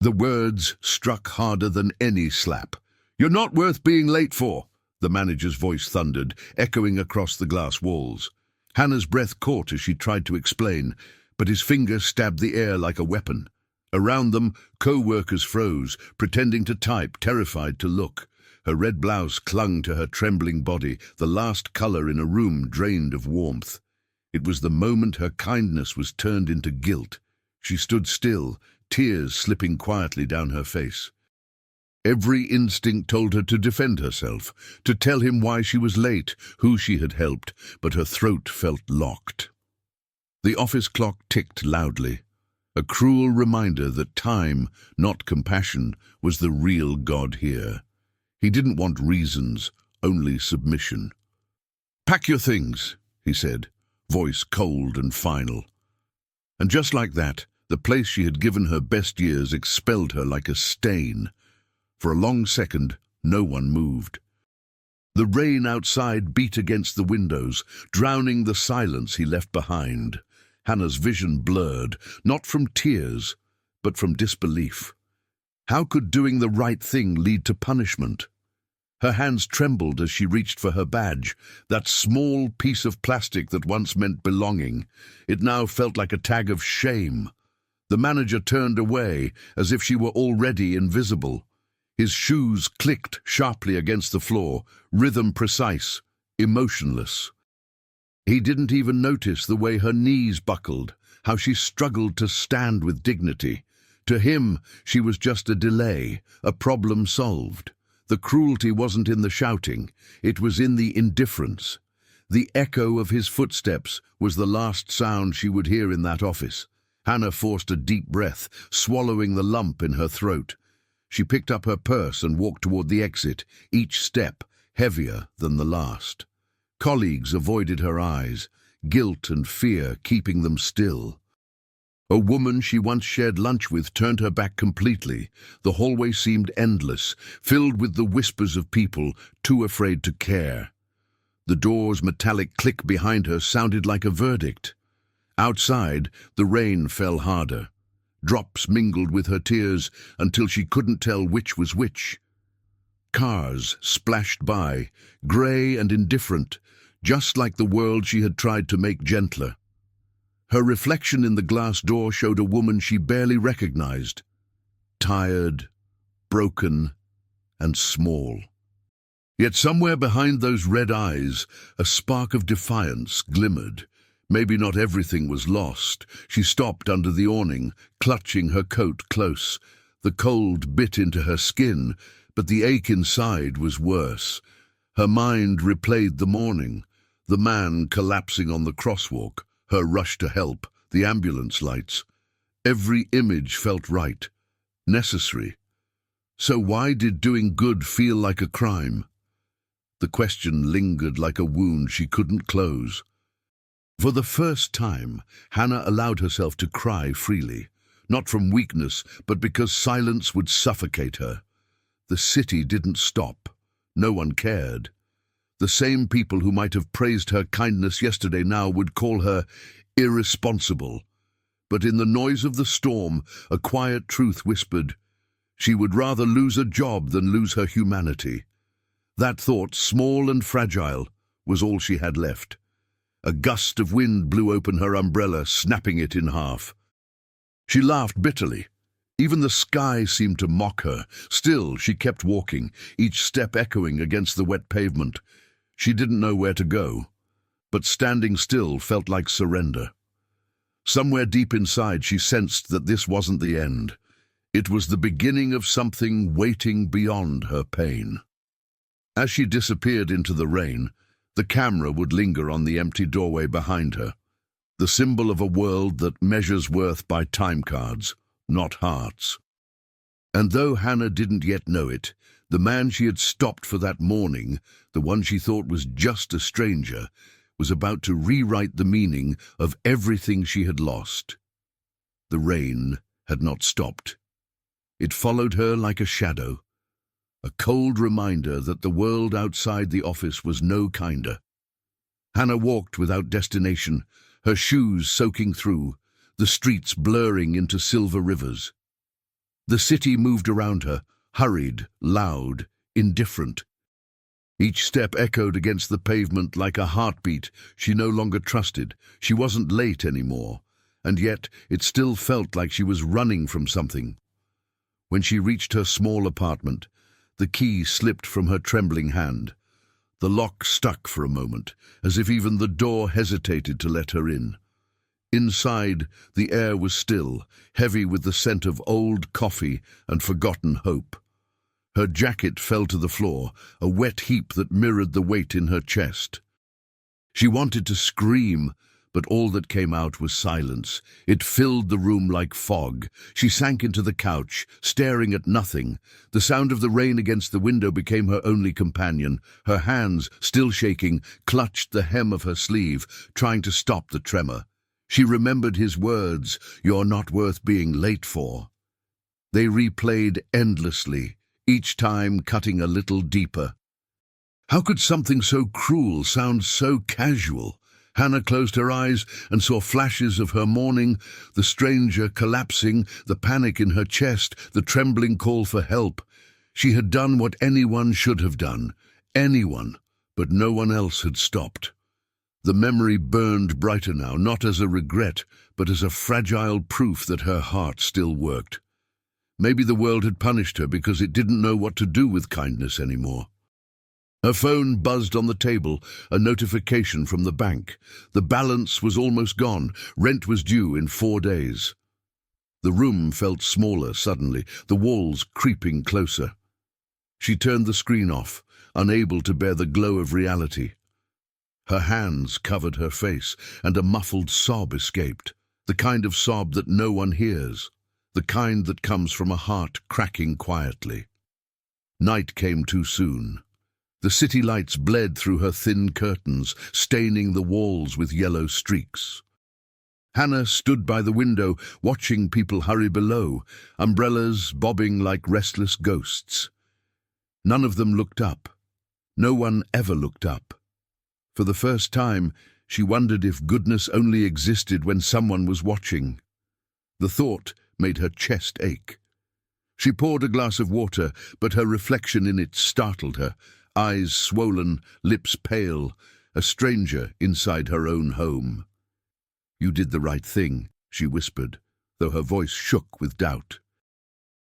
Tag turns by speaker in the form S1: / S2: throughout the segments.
S1: The words struck harder than any slap. "You're not worth being late for," the manager's voice thundered, echoing across the glass walls. Hannah's breath caught as she tried to explain, but his finger stabbed the air like a weapon. Around them, co-workers froze, pretending to type, terrified to look. Her red blouse clung to her trembling body, the last color in a room drained of warmth. It was the moment her kindness was turned into guilt. She stood still, tears slipping quietly down her face. Every instinct told her to defend herself, to tell him why she was late, who she had helped, but her throat felt locked. The office clock ticked loudly, a cruel reminder that time, not compassion, was the real god here. He didn't want reasons, only submission. "Pack your things," he said, voice cold and final. And just like that, the place she had given her best years expelled her like a stain. For a long second, no one moved. The rain outside beat against the windows, drowning the silence he left behind. Hannah's vision blurred, not from tears, but from disbelief. How could doing the right thing lead to punishment? Her hands trembled as she reached for her badge, that small piece of plastic that once meant belonging. It now felt like a tag of shame. The manager turned away, as if she were already invisible. His shoes clicked sharply against the floor, rhythm precise, emotionless. He didn't even notice the way her knees buckled, how she struggled to stand with dignity. To him, she was just a delay, a problem solved. The cruelty wasn't in the shouting, it was in the indifference. The echo of his footsteps was the last sound she would hear in that office. Hannah forced a deep breath, swallowing the lump in her throat. She picked up her purse and walked toward the exit, each step heavier than the last. Colleagues avoided her eyes, guilt and fear keeping them still. A woman she once shared lunch with turned her back completely. The hallway seemed endless, filled with the whispers of people too afraid to care. The door's metallic click behind her sounded like a verdict. Outside, the rain fell harder. Drops mingled with her tears until she couldn't tell which was which. Cars splashed by, grey and indifferent, just like the world she had tried to make gentler. Her reflection in the glass door showed a woman she barely recognized. Tired, broken, and small. Yet somewhere behind those red eyes, a spark of defiance glimmered. Maybe not everything was lost. She stopped under the awning, clutching her coat close. The cold bit into her skin, but the ache inside was worse. Her mind replayed the morning, the man collapsing on the crosswalk, her rush to help, the ambulance lights. Every image felt right, necessary. So why did doing good feel like a crime? The question lingered like a wound she couldn't close. For the first time, Hannah allowed herself to cry freely, not from weakness, but because silence would suffocate her. The city didn't stop. No one cared. The same people who might have praised her kindness yesterday now would call her irresponsible. But in the noise of the storm, a quiet truth whispered, she would rather lose a job than lose her humanity. That thought, small and fragile, was all she had left. A gust of wind blew open her umbrella, snapping it in half. She laughed bitterly. Even the sky seemed to mock her. Still, she kept walking, each step echoing against the wet pavement. She didn't know where to go, but standing still felt like surrender. Somewhere deep inside, she sensed that this wasn't the end. It was the beginning of something waiting beyond her pain. As she disappeared into the rain, the camera would linger on the empty doorway behind her, the symbol of a world that measures worth by time cards, not hearts. And though Hannah didn't yet know it, the man she had stopped for that morning, the one she thought was just a stranger, was about to rewrite the meaning of everything she had lost. The rain had not stopped. It followed her like a shadow, a cold reminder that the world outside the office was no kinder. Hannah walked without destination, her shoes soaking through, the streets blurring into silver rivers. The city moved around her, hurried, loud, indifferent. Each step echoed against the pavement like a heartbeat she no longer trusted. She wasn't late anymore, and yet it still felt like she was running from something. When she reached her small apartment, the key slipped from her trembling hand. The lock stuck for a moment, as if even the door hesitated to let her in. Inside, the air was still, heavy with the scent of old coffee and forgotten hope. Her jacket fell to the floor, a wet heap that mirrored the weight in her chest. She wanted to scream, but all that came out was silence. It filled the room like fog. She sank into the couch, staring at nothing. The sound of the rain against the window became her only companion. Her hands, still shaking, clutched the hem of her sleeve, trying to stop the tremor. She remembered his words, "You're not worth being late for." They replayed endlessly, each time cutting a little deeper. How could something so cruel sound so casual? Hannah closed her eyes and saw flashes of her mourning, the stranger collapsing, the panic in her chest, the trembling call for help. She had done what anyone should have done. Anyone, but no one else had stopped. The memory burned brighter now, not as a regret, but as a fragile proof that her heart still worked. Maybe the world had punished her because it didn't know what to do with kindness anymore. Her phone buzzed on the table, a notification from the bank. The balance was almost gone. Rent was due in 4 days. The room felt smaller suddenly, the walls creeping closer. She turned the screen off, unable to bear the glow of reality. Her hands covered her face, and a muffled sob escaped, the kind of sob that no one hears, the kind that comes from a heart cracking quietly. Night came too soon. The city lights bled through her thin curtains, staining the walls with yellow streaks. Hannah stood by the window, watching people hurry below, umbrellas bobbing like restless ghosts. None of them looked up. No one ever looked up. For the first time, she wondered if goodness only existed when someone was watching. The thought made her chest ache. She poured a glass of water, but her reflection in it startled her. Eyes swollen, lips pale, a stranger inside her own home. "You did the right thing," she whispered, though her voice shook with doubt.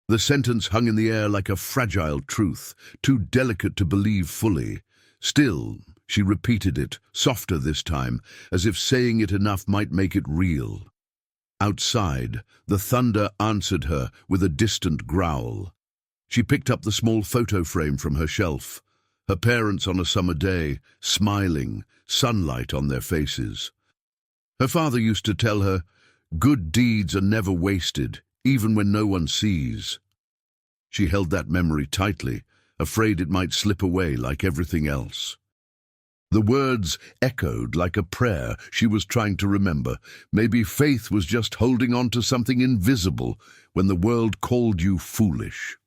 S1: The sentence hung in the air like a fragile truth, too delicate to believe fully. Still, she repeated it, softer this time, as if saying it enough might make it real. Outside, the thunder answered her with a distant growl. She picked up the small photo frame from her shelf. Her parents on a summer day, smiling, sunlight on their faces. Her father used to tell her, "Good deeds are never wasted, even when no one sees." She held that memory tightly, afraid it might slip away like everything else. The words echoed like a prayer she was trying to remember. Maybe faith was just holding on to something invisible when the world called you foolish.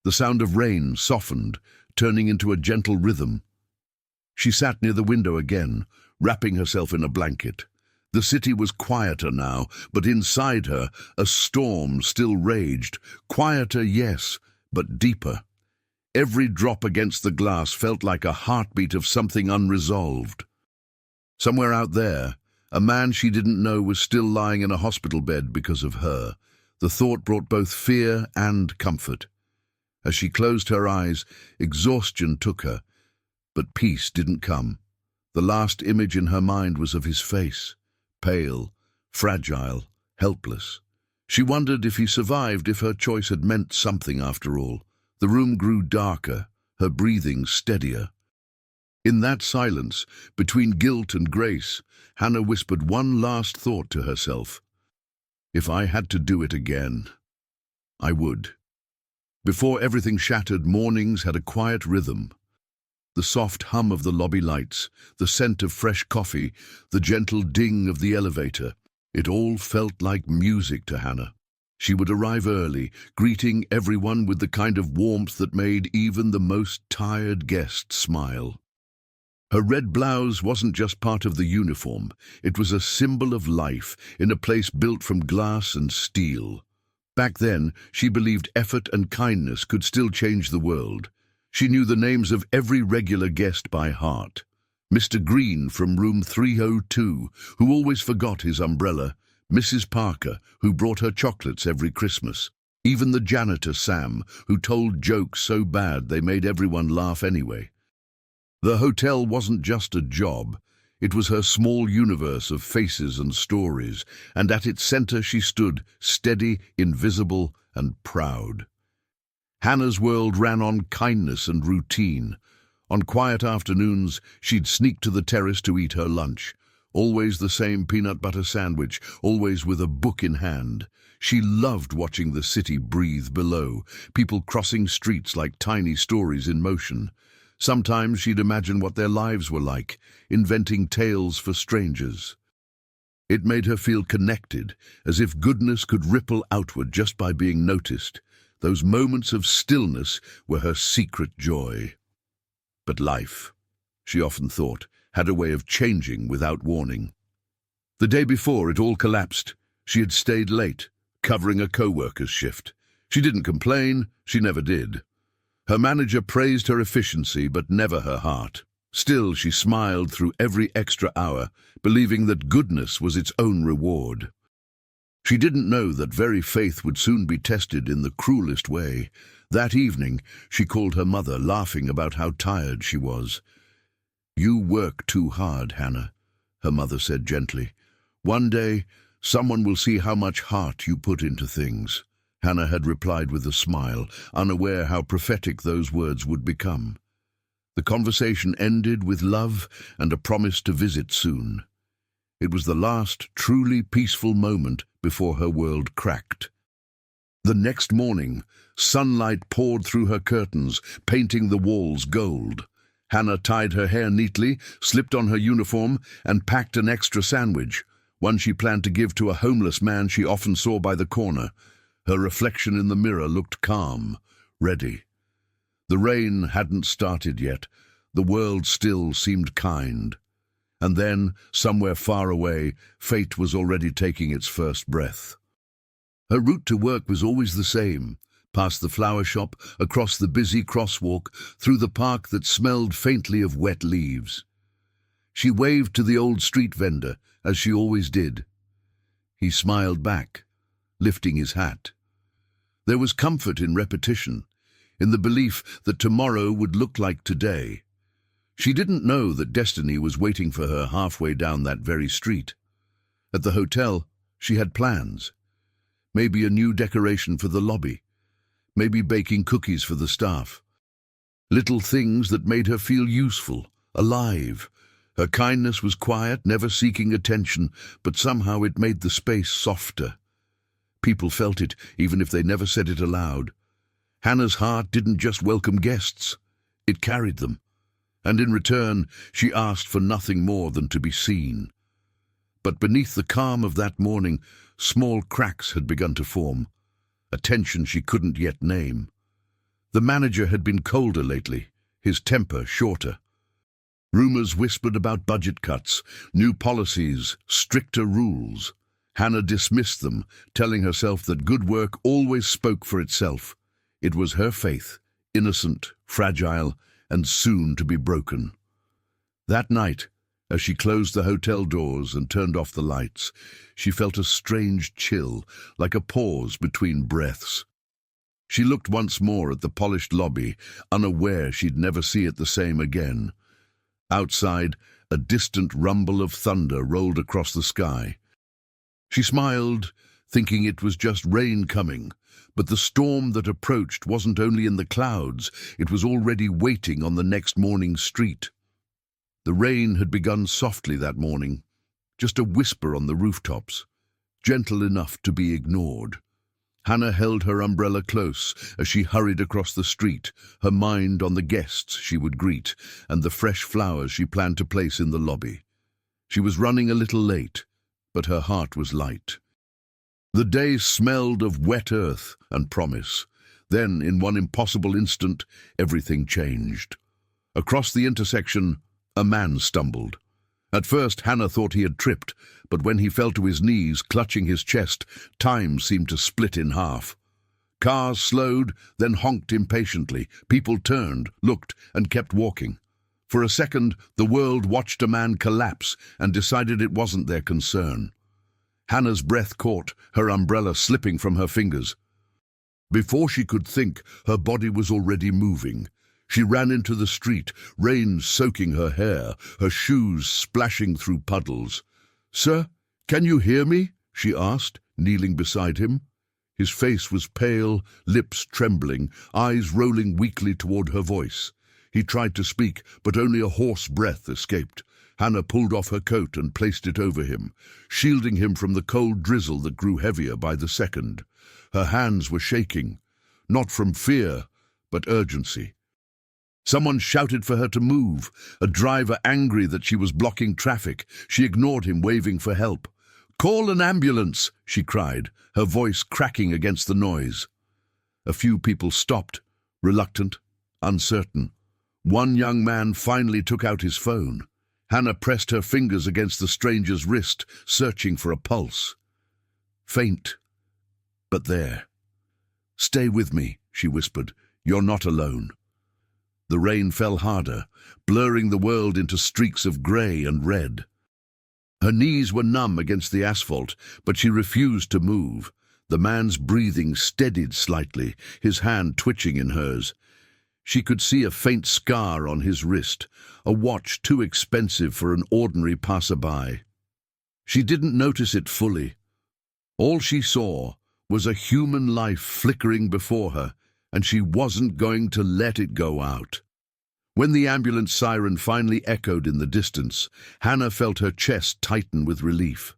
S1: The sound of rain softened, turning into a gentle rhythm. She sat near the window again, wrapping herself in a blanket. The city was quieter now, but inside her a storm still raged. Quieter, yes, but deeper. Every drop against the glass felt like a heartbeat of something unresolved. Somewhere out there, a man she didn't know was still lying in a hospital bed because of her. The thought brought both fear and comfort. As she closed her eyes, exhaustion took her, but peace didn't come. The last image in her mind was of his face, pale, fragile, helpless. She wondered if he survived, if her choice had meant something after all. The room grew darker, her breathing steadier. In that silence, between guilt and grace, Hannah whispered one last thought to herself. If I had to do it again, I would. Before everything shattered, mornings had a quiet rhythm. The soft hum of the lobby lights, the scent of fresh coffee, the gentle ding of the elevator. It all felt like music to Hannah. She would arrive early, greeting everyone with the kind of warmth that made even the most tired guest smile. Her red blouse wasn't just part of the uniform. It was a symbol of life in a place built from glass and steel. Back then, she believed effort and kindness could still change the world. She knew the names of every regular guest by heart. Mr. Green from room 302, who always forgot his umbrella, Mrs. Parker, who brought her chocolates every Christmas, even the janitor Sam, who told jokes so bad they made everyone laugh anyway. The hotel wasn't just a job. It was her small universe of faces and stories, and at its center she stood, steady, invisible, and proud. Hannah's world ran on kindness and routine. On quiet afternoons, she'd sneak to the terrace to eat her lunch. Always the same peanut butter sandwich, always with a book in hand. She loved watching the city breathe below, people crossing streets like tiny stories in motion. Sometimes she'd imagine what their lives were like, inventing tales for strangers. It made her feel connected, as if goodness could ripple outward just by being noticed. Those moments of stillness were her secret joy. But life, she often thought, had a way of changing without warning. The day before it all collapsed, she had stayed late, covering a co-worker's shift. She didn't complain, she never did. Her manager praised her efficiency, but never her heart. Still, she smiled through every extra hour, believing that goodness was its own reward. She didn't know that very faith would soon be tested in the cruelest way. That evening, she called her mother, laughing about how tired she was. "You work too hard, Hannah," her mother said gently. "One day, someone will see how much heart you put into things." Hannah had replied with a smile, unaware how prophetic those words would become. The conversation ended with love and a promise to visit soon. It was the last truly peaceful moment before her world cracked. The next morning, sunlight poured through her curtains, painting the walls gold. Hannah tied her hair neatly, slipped on her uniform, and packed an extra sandwich, one she planned to give to a homeless man she often saw by the corner. Her reflection in the mirror looked calm, ready. The rain hadn't started yet. The world still seemed kind. And then, somewhere far away, fate was already taking its first breath. Her route to work was always the same, past the flower shop, across the busy crosswalk, through the park that smelled faintly of wet leaves. She waved to the old street vendor, as she always did. He smiled back, lifting his hat. There was comfort in repetition, in the belief that tomorrow would look like today. She didn't know that destiny was waiting for her halfway down that very street. At the hotel, she had plans. Maybe a new decoration for the lobby. Maybe baking cookies for the staff. Little things that made her feel useful, alive. Her kindness was quiet, never seeking attention, but somehow it made the space softer. People felt it, even if they never said it aloud. Hannah's heart didn't just welcome guests. It carried them. And in return, she asked for nothing more than to be seen. But beneath the calm of that morning, small cracks had begun to form, a tension she couldn't yet name. The manager had been colder lately, his temper shorter. Rumors whispered about budget cuts, new policies, stricter rules. Hannah dismissed them, telling herself that good work always spoke for itself. It was her faith, innocent, fragile, and soon to be broken. That night, as she closed the hotel doors and turned off the lights, she felt a strange chill, like a pause between breaths. She looked once more at the polished lobby, unaware she'd never see it the same again. Outside, a distant rumble of thunder rolled across the sky. She smiled, thinking it was just rain coming, but the storm that approached wasn't only in the clouds, it was already waiting on the next morning's street. The rain had begun softly that morning, just a whisper on the rooftops, gentle enough to be ignored. Hannah held her umbrella close as she hurried across the street, her mind on the guests she would greet and the fresh flowers she planned to place in the lobby. She was running a little late, but her heart was light. The day smelled of wet earth and promise. Then, in one impossible instant, everything changed. Across the intersection, a man stumbled. At first, Hannah thought he had tripped, but when he fell to his knees, clutching his chest, time seemed to split in half. Cars slowed, then honked impatiently. People turned, looked, and kept walking. For a second, the world watched a man collapse and decided it wasn't their concern. Hannah's breath caught, her umbrella slipping from her fingers. Before she could think, her body was already moving. She ran into the street, rain soaking her hair, her shoes splashing through puddles. "Sir, can you hear me?" she asked, kneeling beside him. His face was pale, lips trembling, eyes rolling weakly toward her voice. He tried to speak, but only a hoarse breath escaped. Hannah pulled off her coat and placed it over him, shielding him from the cold drizzle that grew heavier by the second. Her hands were shaking, not from fear, but urgency. Someone shouted for her to move, a driver angry that she was blocking traffic. She ignored him, waving for help. "Call an ambulance," she cried, her voice cracking against the noise. A few people stopped, reluctant, uncertain. One young man finally took out his phone. Hannah pressed her fingers against the stranger's wrist, searching for a pulse. Faint, but there. "Stay with me," she whispered. "You're not alone." The rain fell harder, blurring the world into streaks of grey and red. Her knees were numb against the asphalt, but she refused to move. The man's breathing steadied slightly, his hand twitching in hers. She could see a faint scar on his wrist, a watch too expensive for an ordinary passerby. She didn't notice it fully. All she saw was a human life flickering before her, and she wasn't going to let it go out. When the ambulance siren finally echoed in the distance, Hannah felt her chest tighten with relief.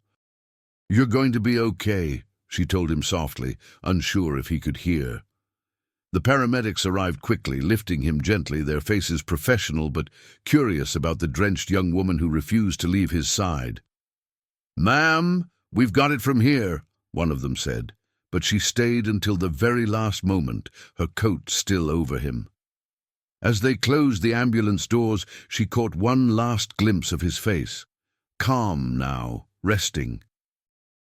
S1: "You're going to be okay," she told him softly, unsure if he could hear. The paramedics arrived quickly, lifting him gently, their faces professional but curious about the drenched young woman who refused to leave his side. "Ma'am, we've got it from here," one of them said, but she stayed until the very last moment, her coat still over him. As they closed the ambulance doors, she caught one last glimpse of his face. Calm now, resting.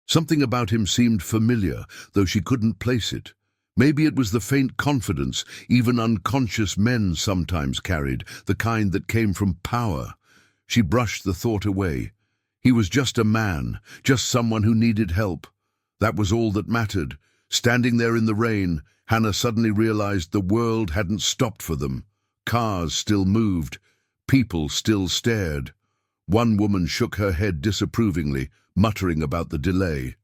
S1: Something about him seemed familiar, though she couldn't place it. Maybe it was the faint confidence even unconscious men sometimes carried, the kind that came from power. She brushed the thought away. He was just a man, just someone who needed help. That was all that mattered. Standing there in the rain, Hannah suddenly realized the world hadn't stopped for them. Cars still moved. People still stared. One woman shook her head disapprovingly, muttering about the delay.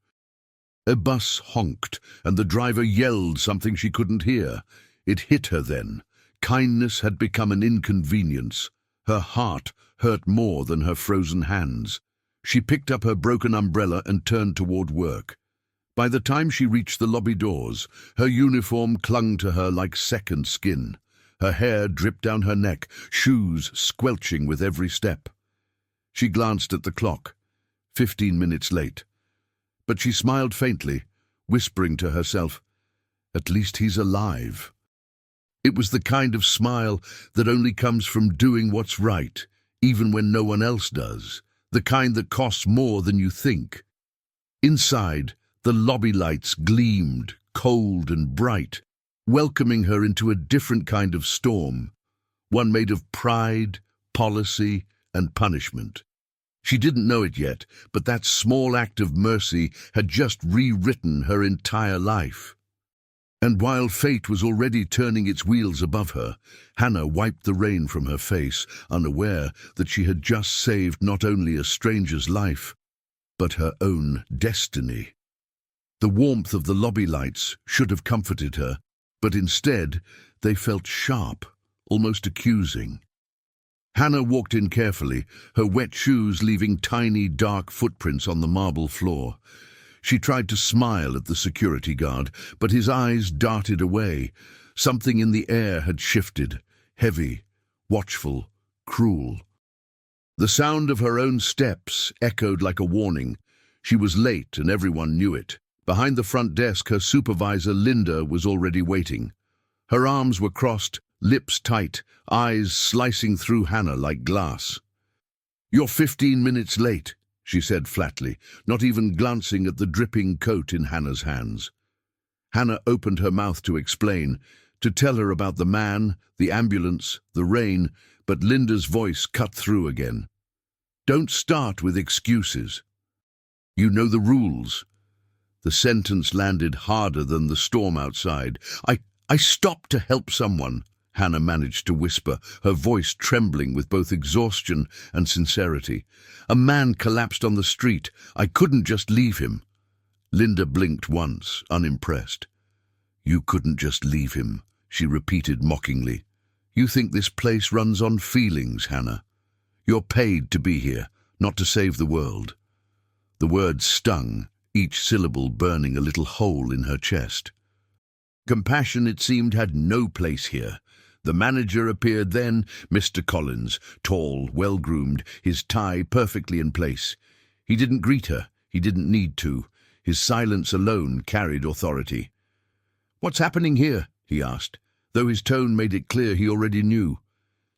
S1: A bus honked, and the driver yelled something she couldn't hear. It hit her then. Kindness had become an inconvenience. Her heart hurt more than her frozen hands. She picked up her broken umbrella and turned toward work. By the time she reached the lobby doors, her uniform clung to her like second skin. Her hair dripped down her neck, shoes squelching with every step. She glanced at the clock. 15 minutes late. But she smiled faintly, whispering to herself, "At least he's alive." It was the kind of smile that only comes from doing what's right, even when no one else does, the kind that costs more than you think. Inside, the lobby lights gleamed, cold and bright, welcoming her into a different kind of storm, one made of pride, policy, and punishment. She didn't know it yet, but that small act of mercy had just rewritten her entire life. And while fate was already turning its wheels above her, Hannah wiped the rain from her face, unaware that she had just saved not only a stranger's life, but her own destiny. The warmth of the lobby lights should have comforted her, but instead they felt sharp, almost accusing. Hannah walked in carefully, her wet shoes leaving tiny, dark footprints on the marble floor. She tried to smile at the security guard, but his eyes darted away. Something in the air had shifted, heavy, watchful, cruel. The sound of her own steps echoed like a warning. She was late and everyone knew it. Behind the front desk, her supervisor, Linda, was already waiting. Her arms were crossed, lips tight, eyes slicing through Hannah like glass. "You're 15 minutes late," she said flatly, not even glancing at the dripping coat in Hannah's hands. Hannah opened her mouth to explain, to tell her about the man, the ambulance, the rain, but Linda's voice cut through again. "Don't start with excuses. You know the rules." The sentence landed harder than the storm outside. I stopped to help someone," Hannah managed to whisper, her voice trembling with both exhaustion and sincerity. "A man collapsed on the street. I couldn't just leave him." Linda blinked once, unimpressed. "You couldn't just leave him," she repeated mockingly. "You think this place runs on feelings, Hannah. You're paid to be here, not to save the world." The words stung, each syllable burning a little hole in her chest. Compassion, it seemed, had no place here. The manager appeared then, Mr. Collins, tall, well-groomed, his tie perfectly in place. He didn't greet her. He didn't need to. His silence alone carried authority. "What's happening here?" he asked, though his tone made it clear he already knew.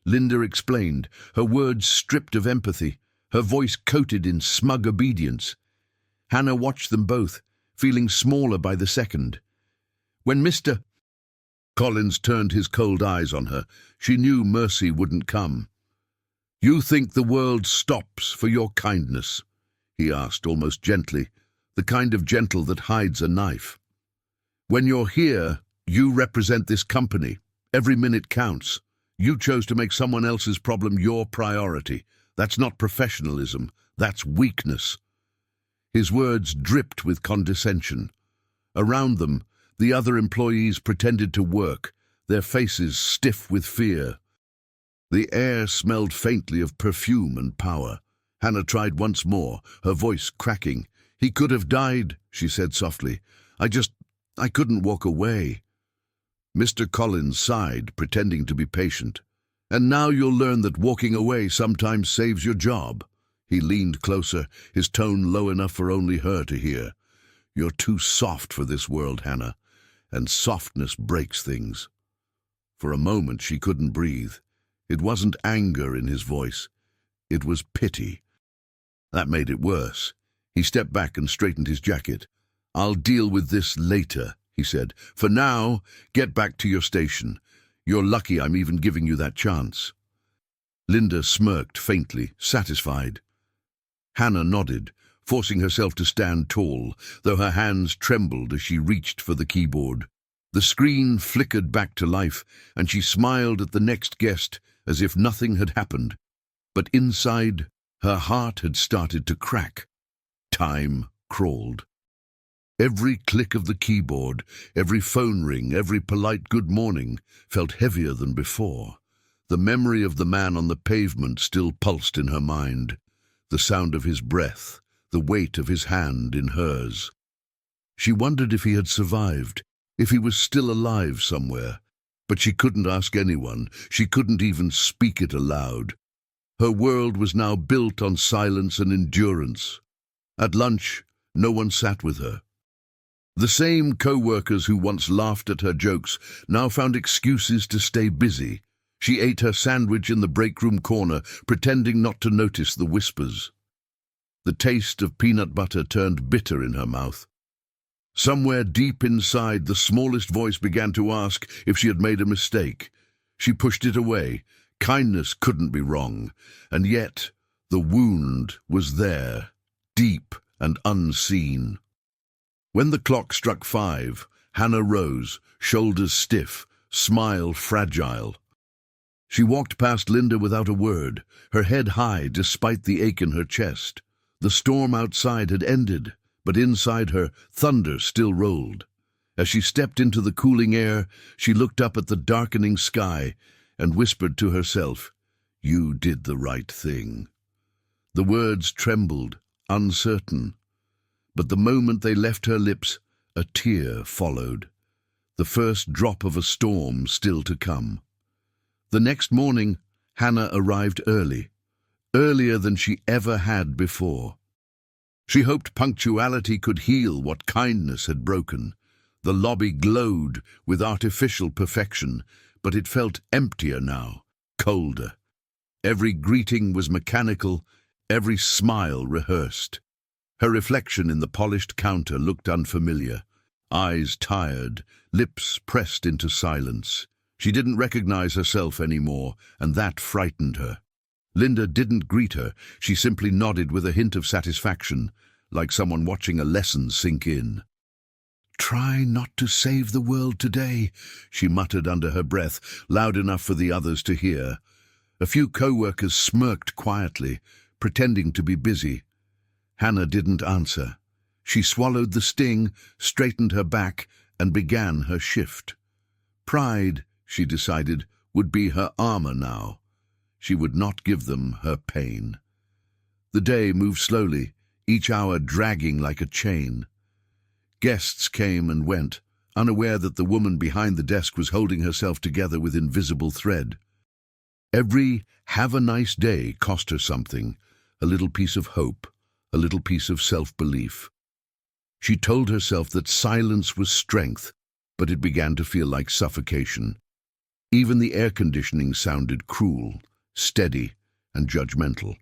S1: Linda explained, her words stripped of empathy, her voice coated in smug obedience. Hannah watched them both, feeling smaller by the second. When Mr. Collins turned his cold eyes on her, she knew mercy wouldn't come. "You think the world stops for your kindness?" he asked, almost gently, the kind of gentle that hides a knife. "When you're here, you represent this company. Every minute counts. You chose to make someone else's problem your priority. That's not professionalism. That's weakness." His words dripped with condescension. Around them, the other employees pretended to work, their faces stiff with fear. The air smelled faintly of perfume and power. Hannah tried once more, her voice cracking. "He could have died," she said softly. I couldn't walk away." Mr. Collins sighed, pretending to be patient. "And now you'll learn that walking away sometimes saves your job." He leaned closer, his tone low enough for only her to hear. "You're too soft for this world, Hannah, and softness breaks things." For a moment she couldn't breathe. It wasn't anger in his voice. It was pity. That made it worse. He stepped back and straightened his jacket. "I'll deal with this later," he said. "For now, get back to your station. You're lucky I'm even giving you that chance." Linda smirked faintly, satisfied. Hannah nodded, forcing herself to stand tall, though her hands trembled as she reached for the keyboard. The screen flickered back to life, and she smiled at the next guest as if nothing had happened. But inside, her heart had started to crack. Time crawled. Every click of the keyboard, every phone ring, every polite good morning felt heavier than before. The memory of the man on the pavement still pulsed in her mind, the sound of his breath, the weight of his hand in hers. She wondered if he had survived, if he was still alive somewhere, but she couldn't ask anyone. She couldn't even speak it aloud. Her world was now built on silence and endurance. At lunch, no one sat with her. The same co-workers who once laughed at her jokes now found excuses to stay busy. She ate her sandwich in the break-room corner, pretending not to notice the whispers. The taste of peanut butter turned bitter in her mouth. Somewhere deep inside, the smallest voice began to ask if she had made a mistake. She pushed it away. Kindness couldn't be wrong, and yet the wound was there, deep and unseen. When the clock struck 5, Hannah rose, shoulders stiff, smile fragile. She walked past Linda without a word, her head high despite the ache in her chest. The storm outside had ended, but inside her, thunder still rolled. As she stepped into the cooling air, she looked up at the darkening sky and whispered to herself, "You did the right thing." The words trembled, uncertain. But the moment they left her lips, a tear followed, the first drop of a storm still to come. The next morning, Hannah arrived early, earlier than she ever had before. She hoped punctuality could heal what kindness had broken. The lobby glowed with artificial perfection, but it felt emptier now, colder. Every greeting was mechanical, every smile rehearsed. Her reflection in the polished counter looked unfamiliar, eyes tired, lips pressed into silence. She didn't recognize herself anymore, and that frightened her. Linda didn't greet her, she simply nodded with a hint of satisfaction, like someone watching a lesson sink in. "Try not to save the world today," she muttered under her breath, loud enough for the others to hear. A few co-workers smirked quietly, pretending to be busy. Hannah didn't answer. She swallowed the sting, straightened her back, and began her shift. Pride, she decided, would be her armor now. She would not give them her pain. The day moved slowly, each hour dragging like a chain. Guests came and went, unaware that the woman behind the desk was holding herself together with invisible thread. Every "have a nice day" cost her something, a little piece of hope, a little piece of self-belief. She told herself that silence was strength, but it began to feel like suffocation. Even the air conditioning sounded cruel, steady, and judgmental.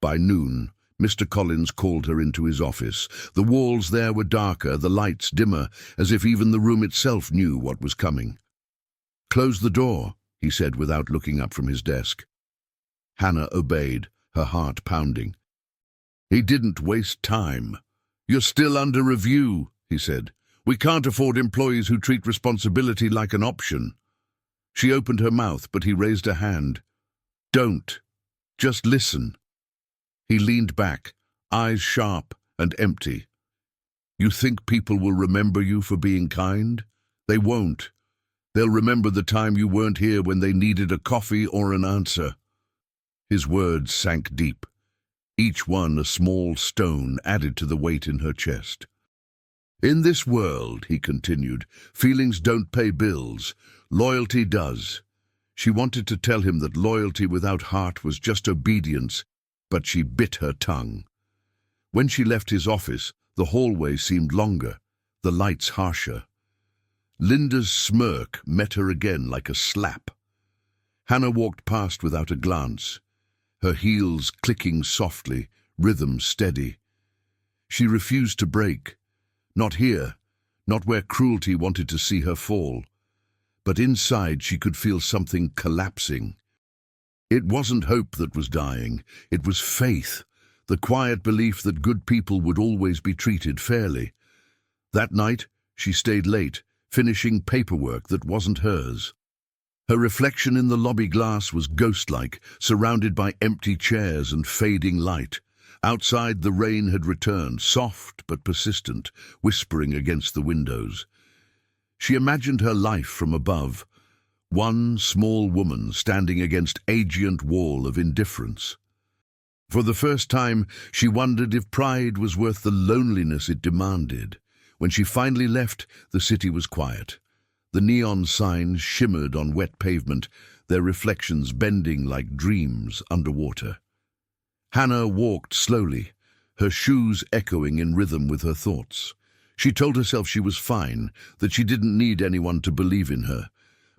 S1: By noon, Mr. Collins called her into his office. The walls there were darker, the lights dimmer, as if even the room itself knew what was coming. "Close the door," he said without looking up from his desk. Hannah obeyed, her heart pounding. He didn't waste time. "You're still under review," he said. "We can't afford employees who treat responsibility like an option." She opened her mouth, but he raised a hand. "Don't. Just listen." He leaned back, eyes sharp and empty. "You think people will remember you for being kind? They won't. They'll remember the time you weren't here when they needed a coffee or an answer." His words sank deep, each one a small stone added to the weight in her chest. "In this world," he continued, "feelings don't pay bills. Loyalty does." She wanted to tell him that loyalty without heart was just obedience, but she bit her tongue. When she left his office, the hallway seemed longer, the lights harsher. Linda's smirk met her again like a slap. Hannah walked past without a glance, her heels clicking softly, rhythm steady. She refused to break. Not here, not where cruelty wanted to see her fall. But inside she could feel something collapsing. It wasn't hope that was dying, it was faith, the quiet belief that good people would always be treated fairly. That night, she stayed late, finishing paperwork that wasn't hers. Her reflection in the lobby glass was ghost-like, surrounded by empty chairs and fading light. Outside, the rain had returned, soft but persistent, whispering against the windows. She imagined her life from above, one small woman standing against ancient wall of indifference. For the first time, she wondered if pride was worth the loneliness it demanded. When she finally left, the city was quiet. The neon signs shimmered on wet pavement, their reflections bending like dreams underwater. Hannah walked slowly, her shoes echoing in rhythm with her thoughts. She told herself she was fine, that she didn't need anyone to believe in her.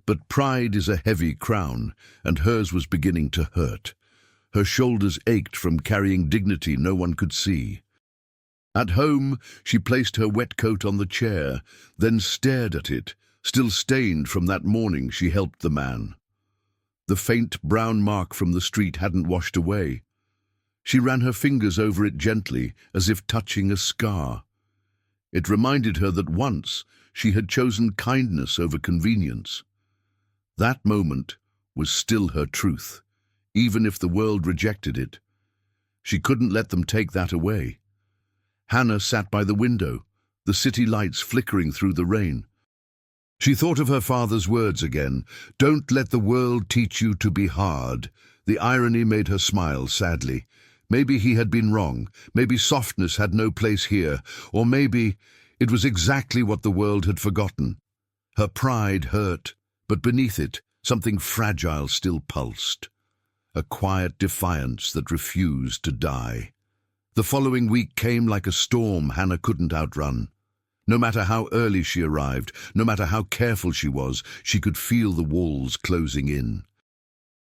S1: But pride is a heavy crown, and hers was beginning to hurt. Her shoulders ached from carrying dignity no one could see. At home, she placed her wet coat on the chair, then stared at it, still stained from that morning she helped the man. The faint brown mark from the street hadn't washed away. She ran her fingers over it gently, as if touching a scar. It reminded her that once she had chosen kindness over convenience. That moment was still her truth, even if the world rejected it. She couldn't let them take that away. Hannah sat by the window, the city lights flickering through the rain. She thought of her father's words again, "Don't let the world teach you to be hard." The irony made her smile sadly. Maybe he had been wrong, maybe softness had no place here, or maybe it was exactly what the world had forgotten. Her pride hurt, but beneath it, something fragile still pulsed. A quiet defiance that refused to die. The following week came like a storm Hannah couldn't outrun. No matter how early she arrived, no matter how careful she was, she could feel the walls closing in.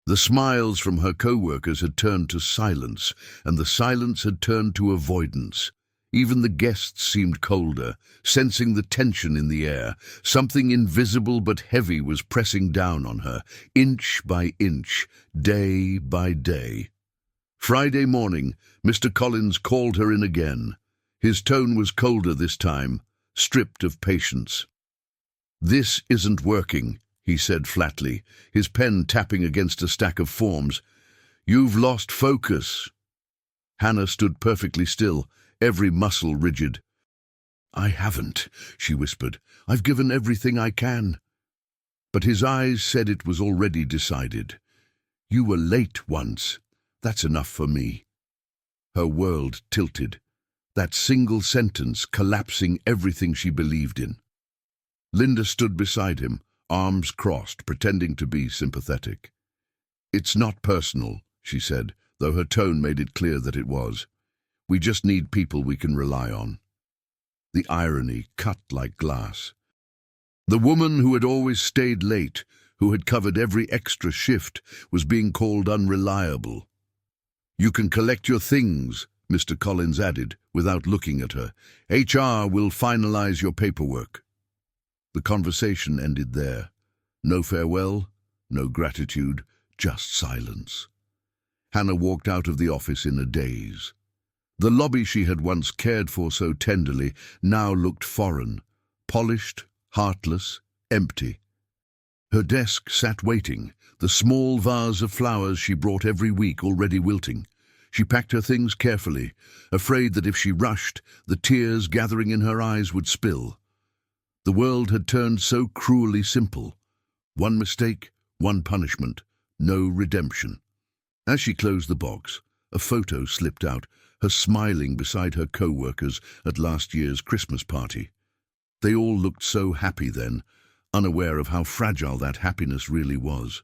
S1: The smiles from her co-workers had turned to silence, and the silence had turned to avoidance. Even the guests seemed colder, sensing the tension in the air. Something invisible but heavy was pressing down on her, inch by inch, day by day. Friday morning, Mr. Collins called her in again. His tone was colder this time, stripped of patience. "This isn't working," he said flatly, his pen tapping against a stack of forms. "You've lost focus." Hannah stood perfectly still, every muscle rigid. "I haven't," she whispered. "I've given everything I can." But his eyes said it was already decided. "You were late once. That's enough for me." Her world tilted, that single sentence collapsing everything she believed in. Linda stood beside him, arms crossed, pretending to be sympathetic. "It's not personal," she said, though her tone made it clear that it was. "We just need people we can rely on." The irony cut like glass. The woman who had always stayed late, who had covered every extra shift, was being called unreliable. "You can collect your things," Mr. Collins added, without looking at her. "HR will finalize your paperwork." The conversation ended there. No farewell, no gratitude, just silence. Hannah walked out of the office in a daze. The lobby she had once cared for so tenderly now looked foreign, polished, heartless, empty. Her desk sat waiting, the small vase of flowers she brought every week already wilting. She packed her things carefully, afraid that if she rushed, the tears gathering in her eyes would spill. The world had turned so cruelly simple. One mistake, one punishment, no redemption. As she closed the box, a photo slipped out, her smiling beside her co-workers at last year's Christmas party. They all looked so happy then, unaware of how fragile that happiness really was.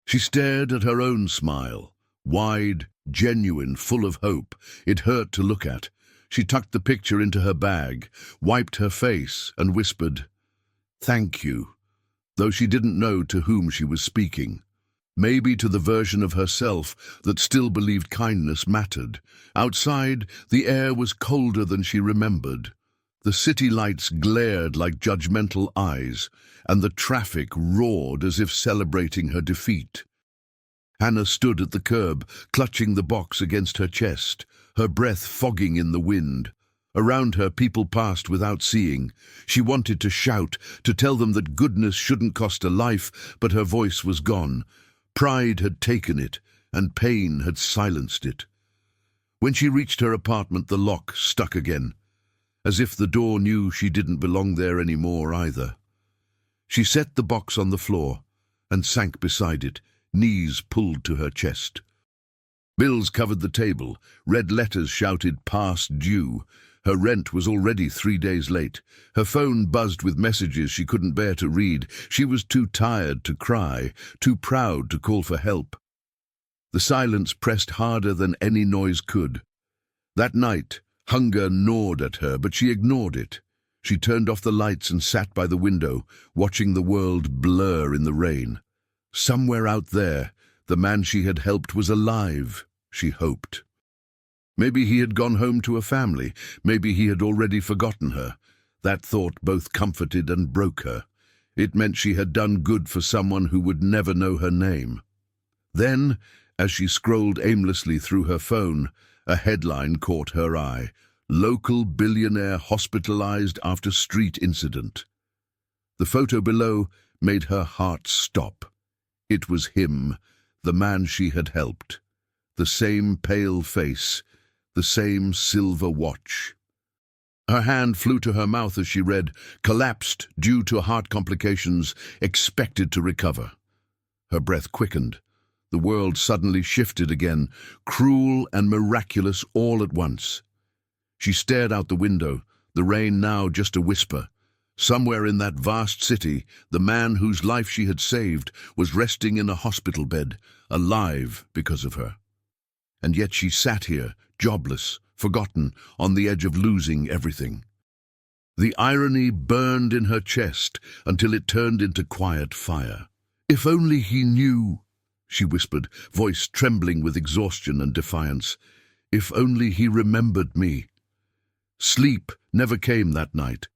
S1: She stared at her own smile, wide, genuine, full of hope. It hurt to look at. She tucked the picture into her bag, wiped her face, and whispered, "Thank you," though she didn't know to whom she was speaking. Maybe to the version of herself that still believed kindness mattered. Outside, the air was colder than she remembered. The city lights glared like judgmental eyes, and the traffic roared as if celebrating her defeat. Hannah stood at the curb, clutching the box against her chest, her breath fogging in the wind. Around her, people passed without seeing. She wanted to shout, to tell them that goodness shouldn't cost a life, but her voice was gone. Pride had taken it, and pain had silenced it. When she reached her apartment, the lock stuck again, as if the door knew she didn't belong there anymore either. She set the box on the floor and sank beside it, knees pulled to her chest. Bills covered the table, red letters shouted "past due." Her rent was already 3 days late. Her phone buzzed with messages she couldn't bear to read. She was too tired to cry, too proud to call for help. The silence pressed harder than any noise could. That night, hunger gnawed at her, but she ignored it. She turned off the lights and sat by the window, watching the world blur in the rain. Somewhere out there, the man she had helped was alive, she hoped. Maybe he had gone home to a family. Maybe he had already forgotten her. That thought both comforted and broke her. It meant she had done good for someone who would never know her name. Then, as she scrolled aimlessly through her phone, a headline caught her eye. "Local billionaire hospitalized after street incident." The photo below made her heart stop. It was him, the man she had helped. The same pale face, the same silver watch. Her hand flew to her mouth as she read, "Collapsed due to heart complications, expected to recover." Her breath quickened. The world suddenly shifted again, cruel and miraculous all at once. She stared out the window, the rain now just a whisper. Somewhere in that vast city, the man whose life she had saved was resting in a hospital bed, alive because of her. And yet she sat here, jobless, forgotten, on the edge of losing everything. The irony burned in her chest until it turned into quiet fire. If only he knew, she whispered, voice trembling with exhaustion and defiance. If only he remembered me. Sleep never came that night.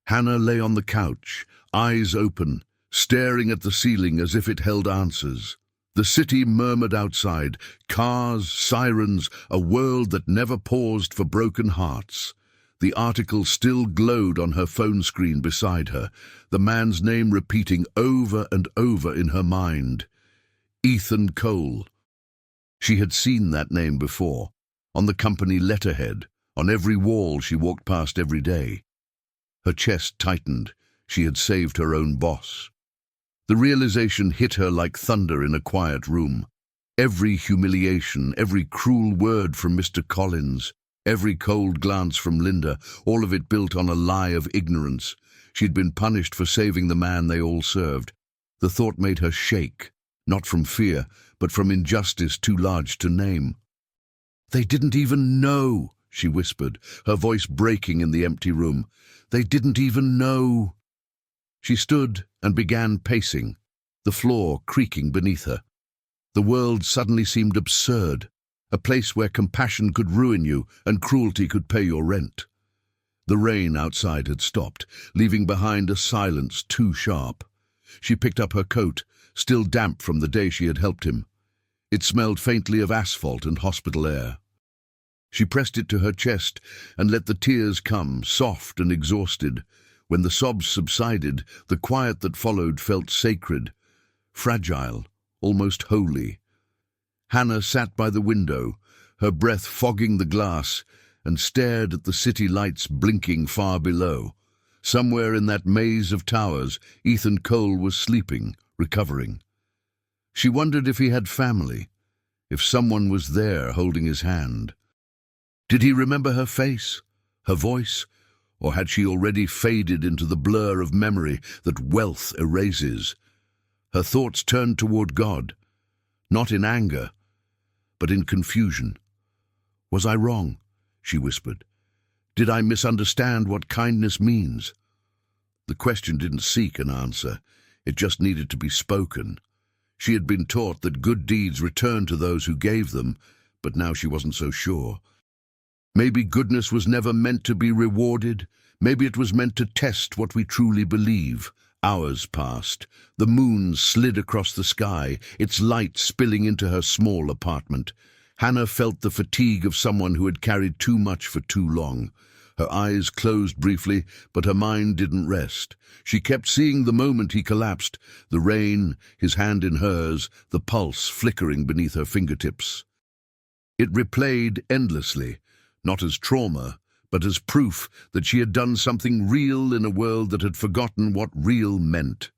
S1: Hannah lay on the couch, eyes open, staring at the ceiling as if it held answers. The city murmured outside, cars, sirens, a world that never paused for broken hearts. The article still glowed on her phone screen beside her, the man's name repeating over and over in her mind. Ethan Cole. She had seen that name before, on the company letterhead, on every wall she walked past every day. Her chest tightened. She had saved her own boss. The realization hit her like thunder in a quiet room. Every humiliation, every cruel word from Mr. Collins, every cold glance from Linda, all of it built on a lie of ignorance. She'd been punished for saving the man they all served. The thought made her shake, not from fear, but from injustice too large to name. They didn't even know, she whispered, her voice breaking in the empty room. They didn't even know. She stood and began pacing, the floor creaking beneath her. The world suddenly seemed absurd, a place where compassion could ruin you and cruelty could pay your rent. The rain outside had stopped, leaving behind a silence too sharp. She picked up her coat, still damp from the day she had helped him. It smelled faintly of asphalt and hospital air. She pressed it to her chest and let the tears come, soft and exhausted. When the sobs subsided, the quiet that followed felt sacred, fragile, almost holy. Hannah sat by the window, her breath fogging the glass, and stared at the city lights blinking far below. Somewhere in that maze of towers, Ethan Cole was sleeping, recovering. She wondered if he had family, if someone was there holding his hand. Did he remember her face, her voice, or had she already faded into the blur of memory that wealth erases? Her thoughts turned toward God, not in anger, but in confusion. Was I wrong? She whispered. Did I misunderstand what kindness means? The question didn't seek an answer. It just needed to be spoken. She had been taught that good deeds return to those who gave them, but now she wasn't so sure. Maybe goodness was never meant to be rewarded. Maybe it was meant to test what we truly believe. Hours passed. The moon slid across the sky, its light spilling into her small apartment. Hannah felt the fatigue of someone who had carried too much for too long. Her eyes closed briefly, but her mind didn't rest. She kept seeing the moment he collapsed, the rain, his hand in hers, the pulse flickering beneath her fingertips. It replayed endlessly, not as trauma, but as proof that she had done something real in a world that had forgotten what real meant.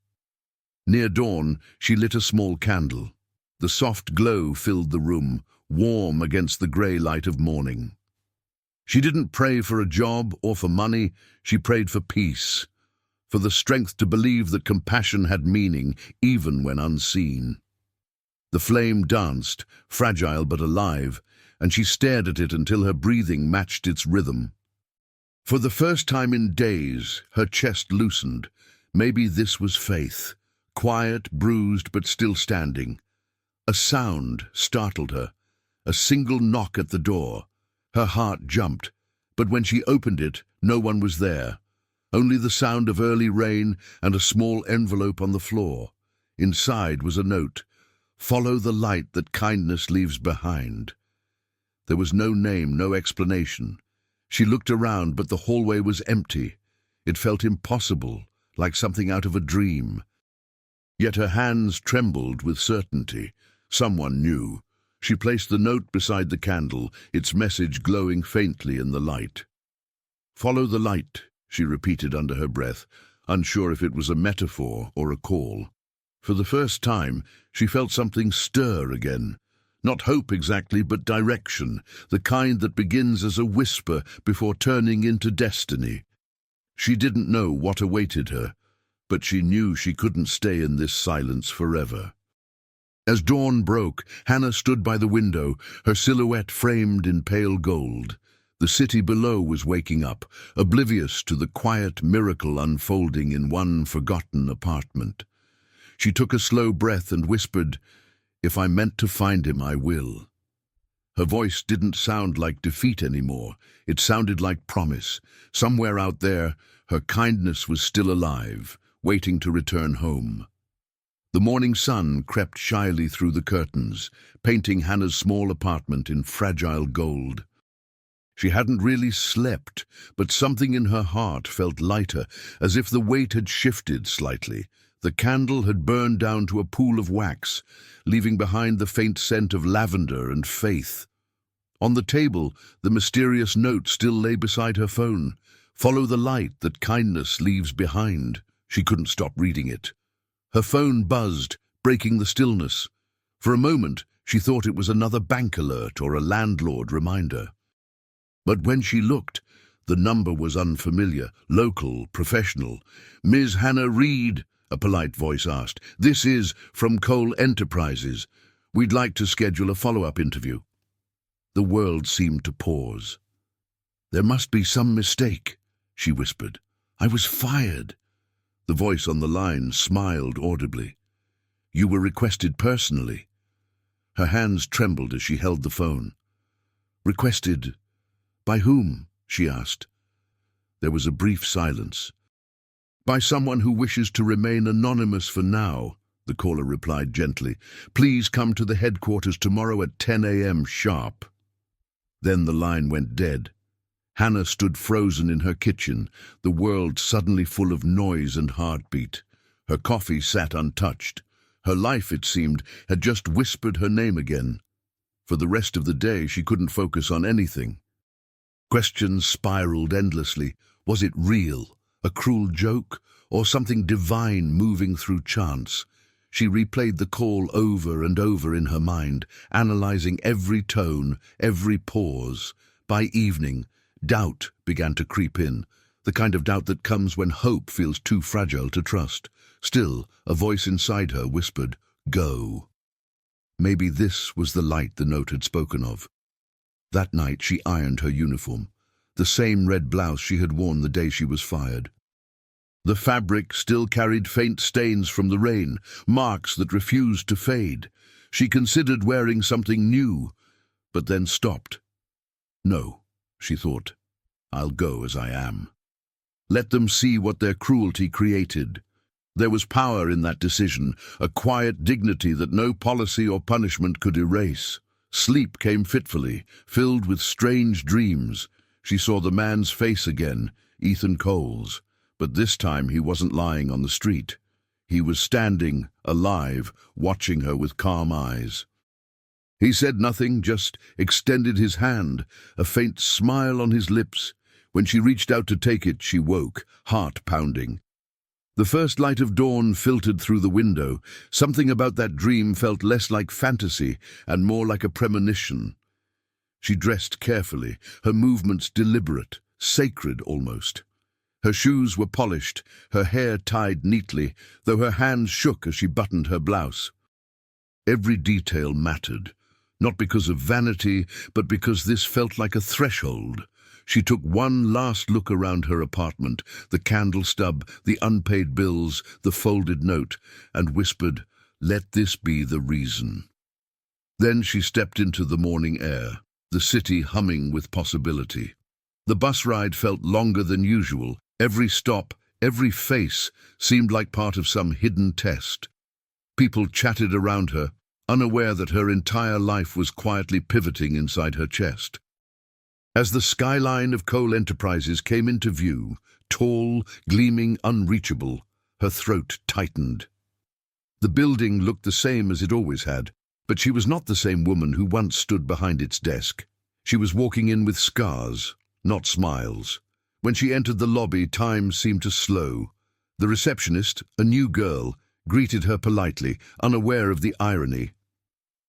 S1: Near dawn, she lit a small candle. The soft glow filled the room, warm against the grey light of morning. She didn't pray for a job or for money, she prayed for peace, for the strength to believe that compassion had meaning, even when unseen. The flame danced, fragile but alive, and she stared at it until her breathing matched its rhythm. For the first time in days, her chest loosened. Maybe this was faith, quiet, bruised, but still standing. A sound startled her, a single knock at the door. Her heart jumped, but when she opened it, no one was there. Only the sound of early rain and a small envelope on the floor. Inside was a note, "Follow the light that kindness leaves behind." There was no name, no explanation. She looked around, but the hallway was empty. It felt impossible, like something out of a dream. Yet her hands trembled with certainty. Someone knew. She placed the note beside the candle, its message glowing faintly in the light. "Follow the light," she repeated under her breath, unsure if it was a metaphor or a call. For the first time, she felt something stir again. Not hope exactly, but direction, the kind that begins as a whisper before turning into destiny. She didn't know what awaited her, but she knew she couldn't stay in this silence forever. As dawn broke, Hannah stood by the window, her silhouette framed in pale gold. The city below was waking up, oblivious to the quiet miracle unfolding in one forgotten apartment. She took a slow breath and whispered, If I'm meant to find him, I will. Her voice didn't sound like defeat anymore. It sounded like promise. Somewhere out there, her kindness was still alive, waiting to return home. The morning sun crept shyly through the curtains, painting Hannah's small apartment in fragile gold. She hadn't really slept, but something in her heart felt lighter, as if the weight had shifted slightly. The candle had burned down to a pool of wax, leaving behind the faint scent of lavender and faith. On the table, the mysterious note still lay beside her phone. Follow the light that kindness leaves behind. She couldn't stop reading it. Her phone buzzed, breaking the stillness. For a moment, she thought it was another bank alert or a landlord reminder. But when she looked, the number was unfamiliar, local, professional. "Ms. Hannah Reed," a polite voice asked. "This is from Cole Enterprises. We'd like to schedule a follow-up interview." The world seemed to pause. "There must be some mistake," she whispered. "I was fired." The voice on the line smiled audibly. "You were requested personally." Her hands trembled as she held the phone. "Requested? By whom?" she asked. There was a brief silence. "By someone who wishes to remain anonymous for now," the caller replied gently. "Please come to the headquarters tomorrow at 10 a.m. sharp." Then the line went dead. Hannah stood frozen in her kitchen, the world suddenly full of noise and heartbeat. Her coffee sat untouched. Her life, it seemed, had just whispered her name again. For the rest of the day, she couldn't focus on anything. Questions spiraled endlessly. Was it real, a cruel joke, or something divine moving through chance? She replayed the call over and over in her mind, analyzing every tone, every pause. By evening, doubt began to creep in, the kind of doubt that comes when hope feels too fragile to trust. Still, a voice inside her whispered, "Go." Maybe this was the light the note had spoken of. That night she ironed her uniform, the same red blouse she had worn the day she was fired. The fabric still carried faint stains from the rain, marks that refused to fade. She considered wearing something new, but then stopped. "No," she thought, "I'll go as I am. Let them see what their cruelty created." There was power in that decision, a quiet dignity that no policy or punishment could erase. Sleep came fitfully, filled with strange dreams. She saw the man's face again, Ethan Cole's, but this time he wasn't lying on the street. He was standing, alive, watching her with calm eyes. He said nothing, just extended his hand, a faint smile on his lips. When she reached out to take it, she woke, heart pounding. The first light of dawn filtered through the window. Something about that dream felt less like fantasy and more like a premonition. She dressed carefully, her movements deliberate, sacred almost. Her shoes were polished, her hair tied neatly, though her hands shook as she buttoned her blouse. Every detail mattered, not because of vanity, but because this felt like a threshold. She took one last look around her apartment, the candle stub, the unpaid bills, the folded note, and whispered, "Let this be the reason." Then she stepped into the morning air, the city humming with possibility. The bus ride felt longer than usual. Every stop, every face seemed like part of some hidden test. People chatted around her, unaware that her entire life was quietly pivoting inside her chest. As the skyline of Cole Enterprises came into view, tall, gleaming, unreachable, her throat tightened. The building looked the same as it always had, but she was not the same woman who once stood behind its desk. She was walking in with scars, not smiles. When she entered the lobby, time seemed to slow. The receptionist, a new girl, greeted her politely, unaware of the irony.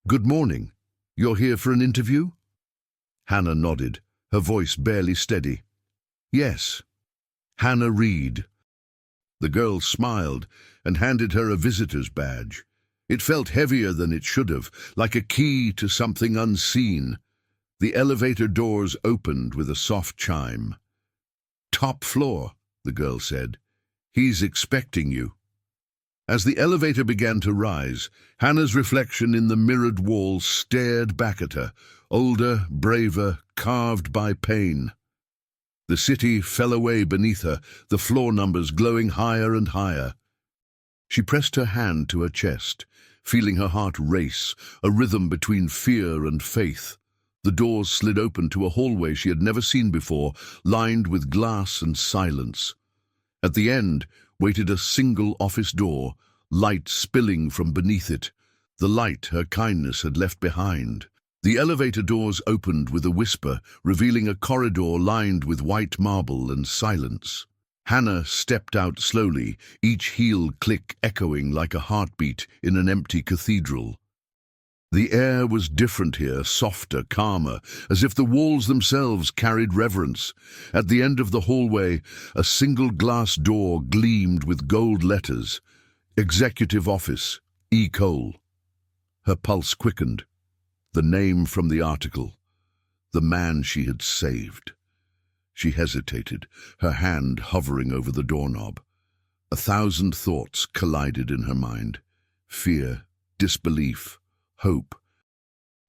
S1: "Good morning. You're here for an interview?" Hannah nodded, her voice barely steady. "Yes." "Hannah Reed." The girl smiled and handed her a visitor's badge. It felt heavier than it should have, like a key to something unseen. The elevator doors opened with a soft chime. "Top floor," the girl said. "He's expecting you." As the elevator began to rise, Hannah's reflection in the mirrored wall stared back at her, older, braver, carved by pain. The city fell away beneath her, the floor numbers glowing higher and higher. She pressed her hand to her chest, feeling her heart race, a rhythm between fear and faith. The doors slid open to a hallway she had never seen before, lined with glass and silence. At the end waited a single office door, light spilling from beneath it, the light her kindness had left behind. The elevator doors opened with a whisper, revealing a corridor lined with white marble and silence. Hannah stepped out slowly, each heel click echoing like a heartbeat in an empty cathedral. The air was different here, softer, calmer, as if the walls themselves carried reverence. At the end of the hallway, a single glass door gleamed with gold letters. Executive Office, E. Cole. Her pulse quickened. The name from the article. The man she had saved. She hesitated, her hand hovering over the doorknob. 1,000 thoughts collided in her mind. Fear, disbelief, hope.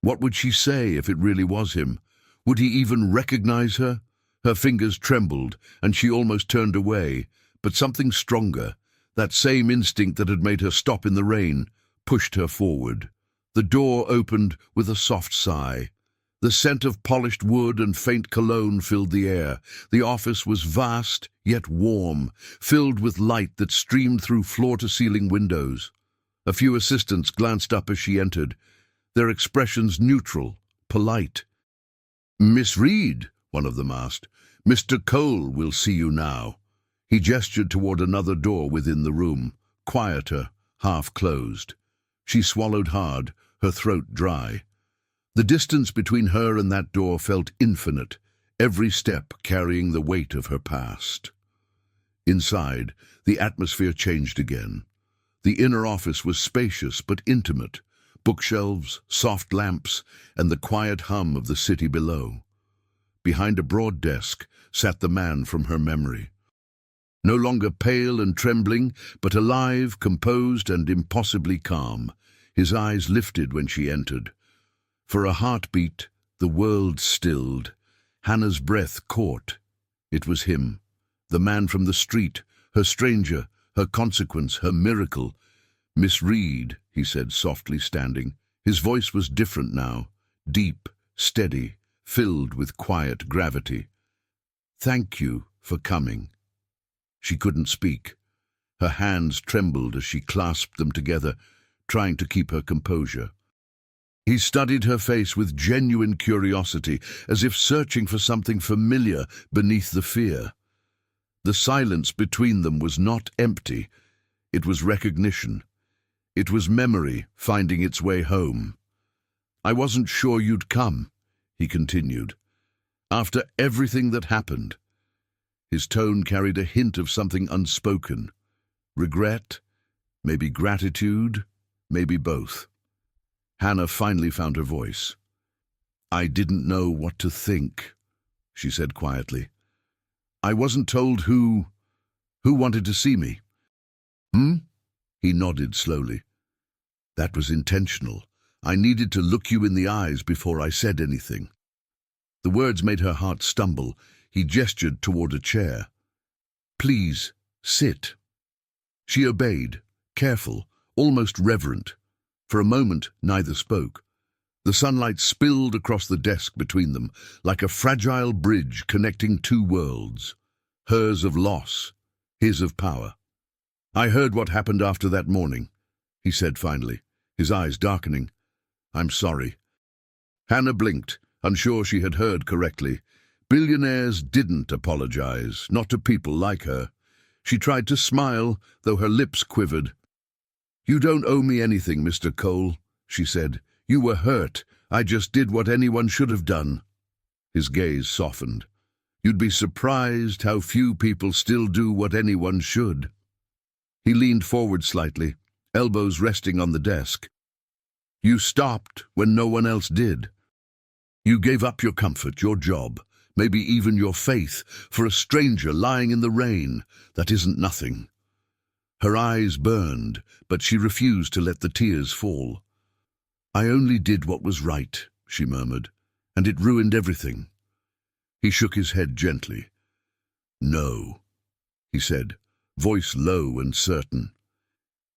S1: What would she say if it really was him? Would he even recognize her? Her fingers trembled, and she almost turned away, but something stronger, that same instinct that had made her stop in the rain, pushed her forward. The door opened with a soft sigh. The scent of polished wood and faint cologne filled the air. The office was vast, yet warm, filled with light that streamed through floor-to-ceiling windows. A few assistants glanced up as she entered, their expressions neutral, polite. "Miss Reed," one of them asked, "Mr. Cole will see you now." He gestured toward another door within the room, quieter, half-closed. She swallowed hard, her throat dry. The distance between her and that door felt infinite, every step carrying the weight of her past. Inside, the atmosphere changed again. The inner office was spacious but intimate, bookshelves, soft lamps, and the quiet hum of the city below. Behind a broad desk sat the man from her memory. No longer pale and trembling, but alive, composed, and impossibly calm. His eyes lifted when she entered. For a heartbeat, the world stilled. Hannah's breath caught. It was him, the man from the street, her stranger, her consequence, her miracle. "Miss Reed," he said softly, standing. His voice was different now, deep, steady, filled with quiet gravity. "Thank you for coming." She couldn't speak. Her hands trembled as she clasped them together, trying to keep her composure. He studied her face with genuine curiosity, as if searching for something familiar beneath the fear. The silence between them was not empty. It was recognition. It was memory finding its way home. "I wasn't sure you'd come," he continued. "After everything that happened." His tone carried a hint of something unspoken. Regret, maybe gratitude, maybe both. Hannah finally found her voice. "I didn't know what to think," she said quietly. "I wasn't told who wanted to see me." "Hmm?" He nodded slowly. "That was intentional. I needed to look you in the eyes before I said anything." The words made her heart stumble. He gestured toward a chair. "Please, sit." She obeyed, careful, almost reverent. For a moment, neither spoke. The sunlight spilled across the desk between them, like a fragile bridge connecting two worlds. Hers of loss, his of power. "I heard what happened after that morning," he said finally, his eyes darkening. "I'm sorry." Hannah blinked, unsure she had heard correctly. Billionaires didn't apologize, not to people like her. She tried to smile, though her lips quivered. "You don't owe me anything, Mr. Cole," she said. "You were hurt. I just did what anyone should have done." His gaze softened. "You'd be surprised how few people still do what anyone should." He leaned forward slightly, elbows resting on the desk. "You stopped when no one else did. You gave up your comfort, your job, maybe even your faith, for a stranger lying in the rain. That isn't nothing." Her eyes burned, but she refused to let the tears fall. "I only did what was right," she murmured, "and it ruined everything." He shook his head gently. "No," he said, voice low and certain.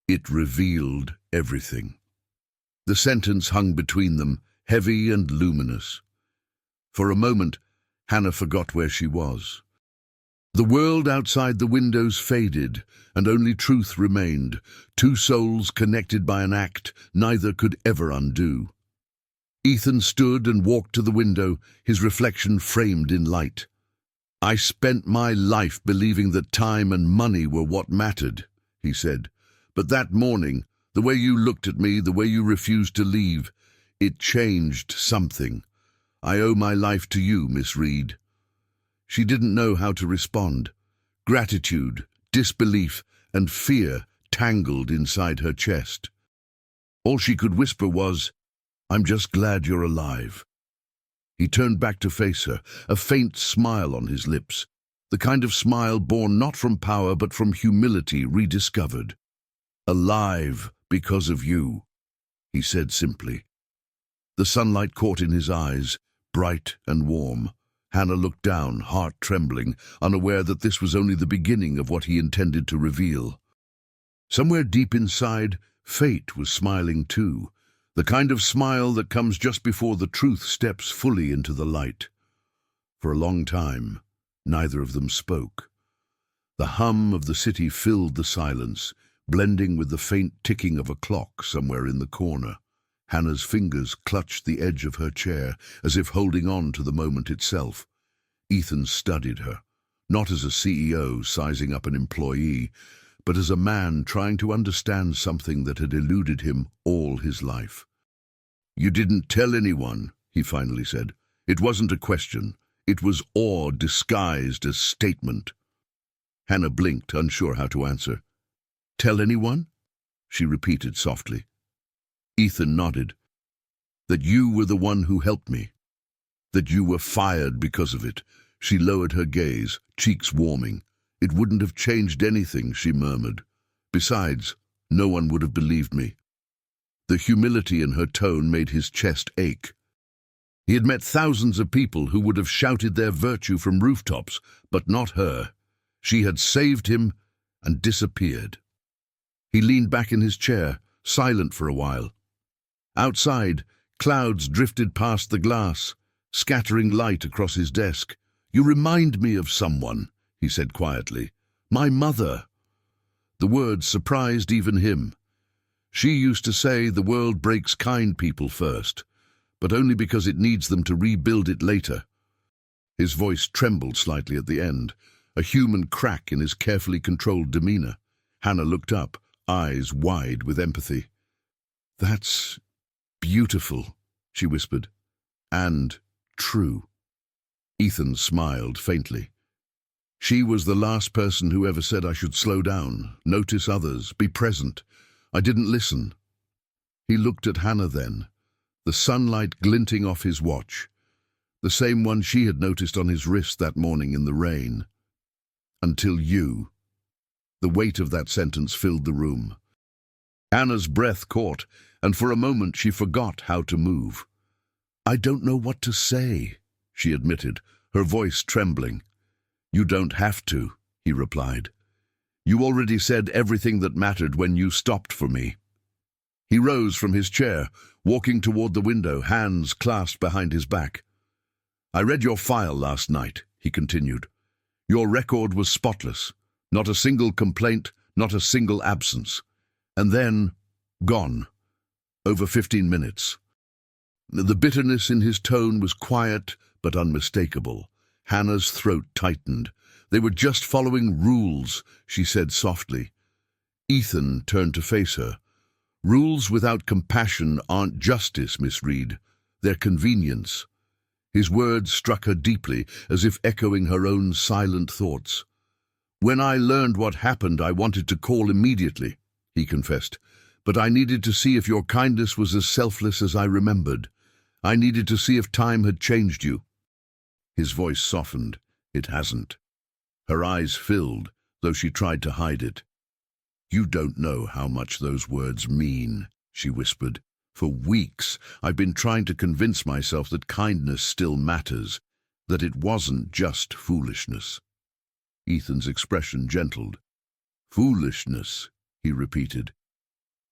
S1: "It revealed everything." The sentence hung between them, heavy and luminous. For a moment, Hannah forgot where she was. The world outside the windows faded, and only truth remained, two souls connected by an act neither could ever undo. Ethan stood and walked to the window, his reflection framed in light. "I spent my life believing that time and money were what mattered," he said. "But that morning, the way you looked at me, the way you refused to leave, it changed something. I owe my life to you, Miss Reed." She didn't know how to respond. Gratitude, disbelief, and fear tangled inside her chest. All she could whisper was, "I'm just glad you're alive." He turned back to face her, a faint smile on his lips, the kind of smile born not from power but from humility rediscovered. "Alive because of you," he said simply. The sunlight caught in his eyes, bright and warm. Hannah looked down, heart trembling, unaware that this was only the beginning of what he intended to reveal. Somewhere deep inside, fate was smiling too, the kind of smile that comes just before the truth steps fully into the light. For a long time, neither of them spoke. The hum of the city filled the silence, blending with the faint ticking of a clock somewhere in the corner. Hannah's fingers clutched the edge of her chair, as if holding on to the moment itself. Ethan studied her, not as a CEO sizing up an employee, but as a man trying to understand something that had eluded him all his life. "You didn't tell anyone," he finally said. "It wasn't a question. It was awe disguised as statement." Hannah blinked, unsure how to answer. "Tell anyone?" she repeated softly. Ethan nodded. "That you were the one who helped me. That you were fired because of it." She lowered her gaze, cheeks warming. "It wouldn't have changed anything," she murmured. "Besides, no one would have believed me." The humility in her tone made his chest ache. He had met thousands of people who would have shouted their virtue from rooftops, but not her. She had saved him and disappeared. He leaned back in his chair, silent for a while. Outside, clouds drifted past the glass, scattering light across his desk. "You remind me of someone," he said quietly. "My mother." The words surprised even him. She used to say the world breaks kind people first, but only because it needs them to rebuild it later. His voice trembled slightly at the end, a human crack in his carefully controlled demeanor. Hannah looked up, eyes wide with empathy. "That's beautiful," she whispered, "and true." Ethan smiled faintly. "She was the last person who ever said I should slow down, notice others, be present. I didn't listen." He looked at Hannah then, the sunlight glinting off his watch, the same one she had noticed on his wrist that morning in the rain. "Until you." The weight of that sentence filled the room. Hannah's breath caught, and for a moment she forgot how to move. "I don't know what to say," she admitted, her voice trembling. "You don't have to," he replied. "You already said everything that mattered when you stopped for me." He rose from his chair, walking toward the window, hands clasped behind his back. "I read your file last night," he continued. "Your record was spotless. Not a single complaint, not a single absence. And then, gone. Over 15 minutes. The bitterness in his tone was quiet but unmistakable. Hannah's throat tightened. "They were just following rules," she said softly. Ethan turned to face her. "Rules without compassion aren't justice, Miss Reed. They're convenience." His words struck her deeply, as if echoing her own silent thoughts. "When I learned what happened, I wanted to call immediately," he confessed. "But I needed to see if your kindness was as selfless as I remembered. I needed to see if time had changed you." His voice softened. "It hasn't." Her eyes filled, though she tried to hide it. "You don't know how much those words mean," she whispered. "For weeks, I've been trying to convince myself that kindness still matters, that it wasn't just foolishness." Ethan's expression gentled. "Foolishness," he repeated.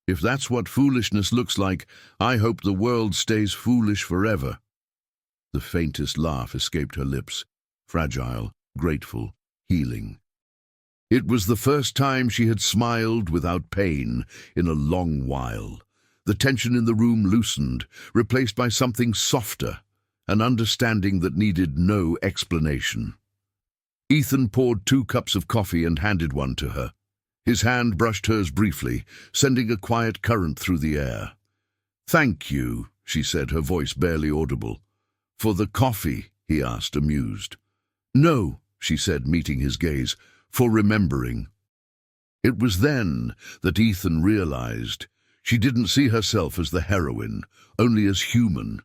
S1: "If that's what foolishness looks like, I hope the world stays foolish forever." The faintest laugh escaped her lips, fragile, grateful, healing. It was the first time she had smiled without pain in a long while. The tension in the room loosened, replaced by something softer, an understanding that needed no explanation. Ethan poured 2 cups of coffee and handed one to her. His hand brushed hers briefly, sending a quiet current through the air. "Thank you," she said, her voice barely audible. "For the coffee?" he asked, amused. "No," she said, meeting his gaze, "for remembering." It was then that Ethan realized she didn't see herself as the heroine, only as human.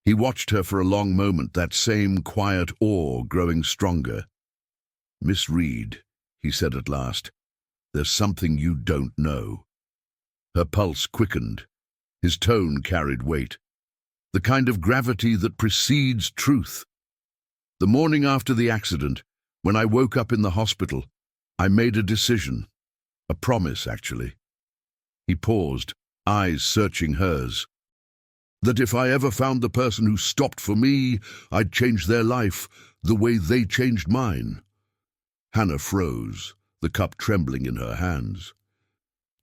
S1: He watched her for a long moment, that same quiet awe growing stronger. "Miss Reed," he said at last, "there's something you don't know." Her pulse quickened. His tone carried weight, the kind of gravity that precedes truth. "The morning after the accident, when I woke up in the hospital, I made a decision. A promise, actually." He paused, eyes searching hers. "That if I ever found the person who stopped for me, I'd change their life the way they changed mine." Hannah froze, the cup trembling in her hands.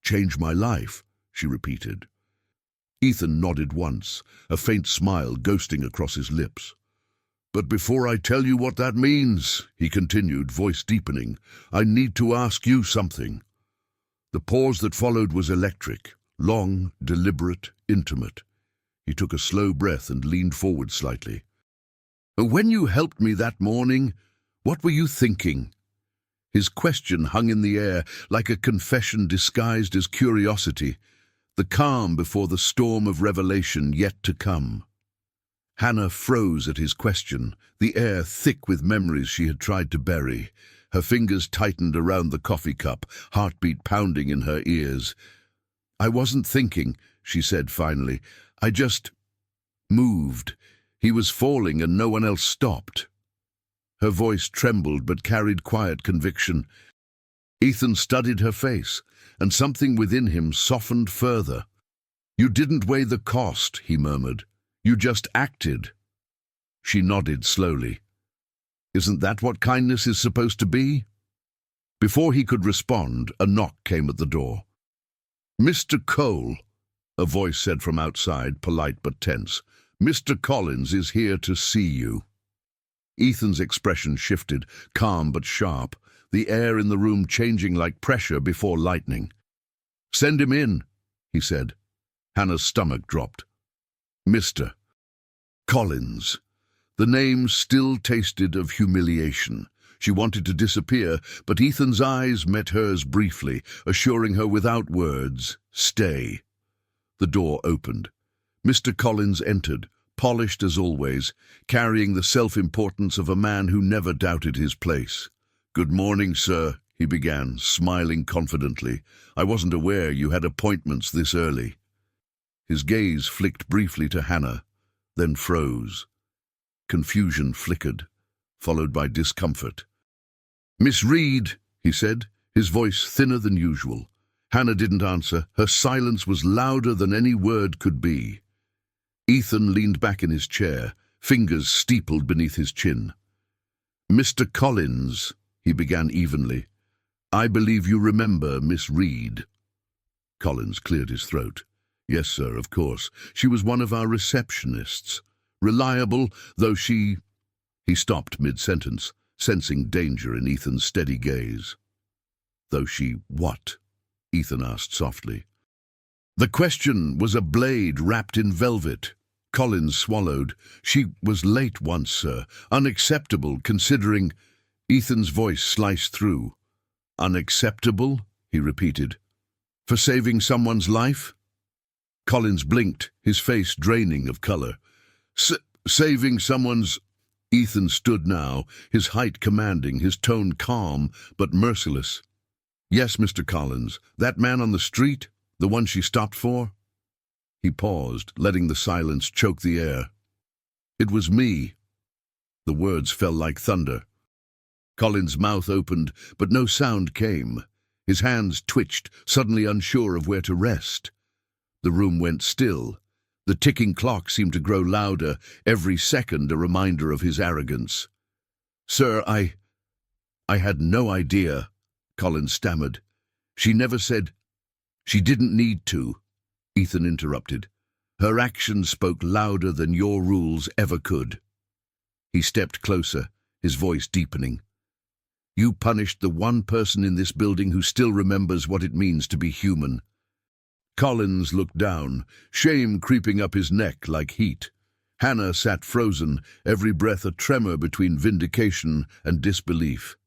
S1: "Change my life," she repeated. Ethan nodded once, a faint smile ghosting across his lips. "But before I tell you what that means," he continued, voice deepening, "I need to ask you something." The pause that followed was electric, long, deliberate, intimate. He took a slow breath and leaned forward slightly. "When you helped me that morning, what were you thinking?" His question hung in the air like a confession disguised as curiosity, the calm before the storm of revelation yet to come. Hannah froze at his question, the air thick with memories she had tried to bury. Her fingers tightened around the coffee cup, heartbeat pounding in her ears. "I wasn't thinking," she said finally. "I just moved. He was falling and no one else stopped." Her voice trembled but carried quiet conviction. Ethan studied her face, and something within him softened further. "You didn't weigh the cost," he murmured. "You just acted." She nodded slowly. "Isn't that what kindness is supposed to be?" Before he could respond, a knock came at the door. "Mr. Cole," a voice said from outside, polite but tense. "Mr. Collins is here to see you." Ethan's expression shifted, calm but sharp, the air in the room changing like pressure before lightning. "Send him in," he said. Hannah's stomach dropped. "Mr. Collins." The name still tasted of humiliation. She wanted to disappear, but Ethan's eyes met hers briefly, assuring her without words, "Stay." The door opened. Mr. Collins entered, polished as always, carrying the self-importance of a man who never doubted his place. "Good morning, sir," he began, smiling confidently. "I wasn't aware you had appointments this early." His gaze flicked briefly to Hannah, then froze. Confusion flickered, followed by discomfort. "Miss Reed," he said, his voice thinner than usual. Hannah didn't answer. Her silence was louder than any word could be. Ethan leaned back in his chair, fingers steepled beneath his chin. "Mr. Collins," he began evenly, "I believe you remember Miss Reed." Collins cleared his throat. "Yes, sir, of course. She was one of our receptionists. Reliable, though she—" He stopped mid-sentence, sensing danger in Ethan's steady gaze. "Though she what?" Ethan asked softly. The question was a blade wrapped in velvet. Collins swallowed. "She was late once, sir. Unacceptable, considering—" Ethan's voice sliced through. "Unacceptable?" he repeated. "For saving someone's life?" Collins blinked, his face draining of color. Saving someone's—" Ethan stood now, his height commanding, his tone calm but merciless. Yes, Mr. Collins. That man on the street? The one she stopped for? He paused, letting the silence choke the air. It was me. The words fell like thunder. Collins' mouth opened, but no sound came. His hands twitched, suddenly unsure of where to rest. The room went still. The ticking clock seemed to grow louder, every second a reminder of his arrogance. "Sir, I had no idea," Collins stammered. "She never said—" "She didn't need to," Ethan interrupted. "Her actions spoke louder than your rules ever could." He stepped closer, his voice deepening. "You punished the one person in this building who still remembers what it means to be human." Collins looked down, shame creeping up his neck like heat. Hannah sat frozen, every breath a tremor between vindication and disbelief.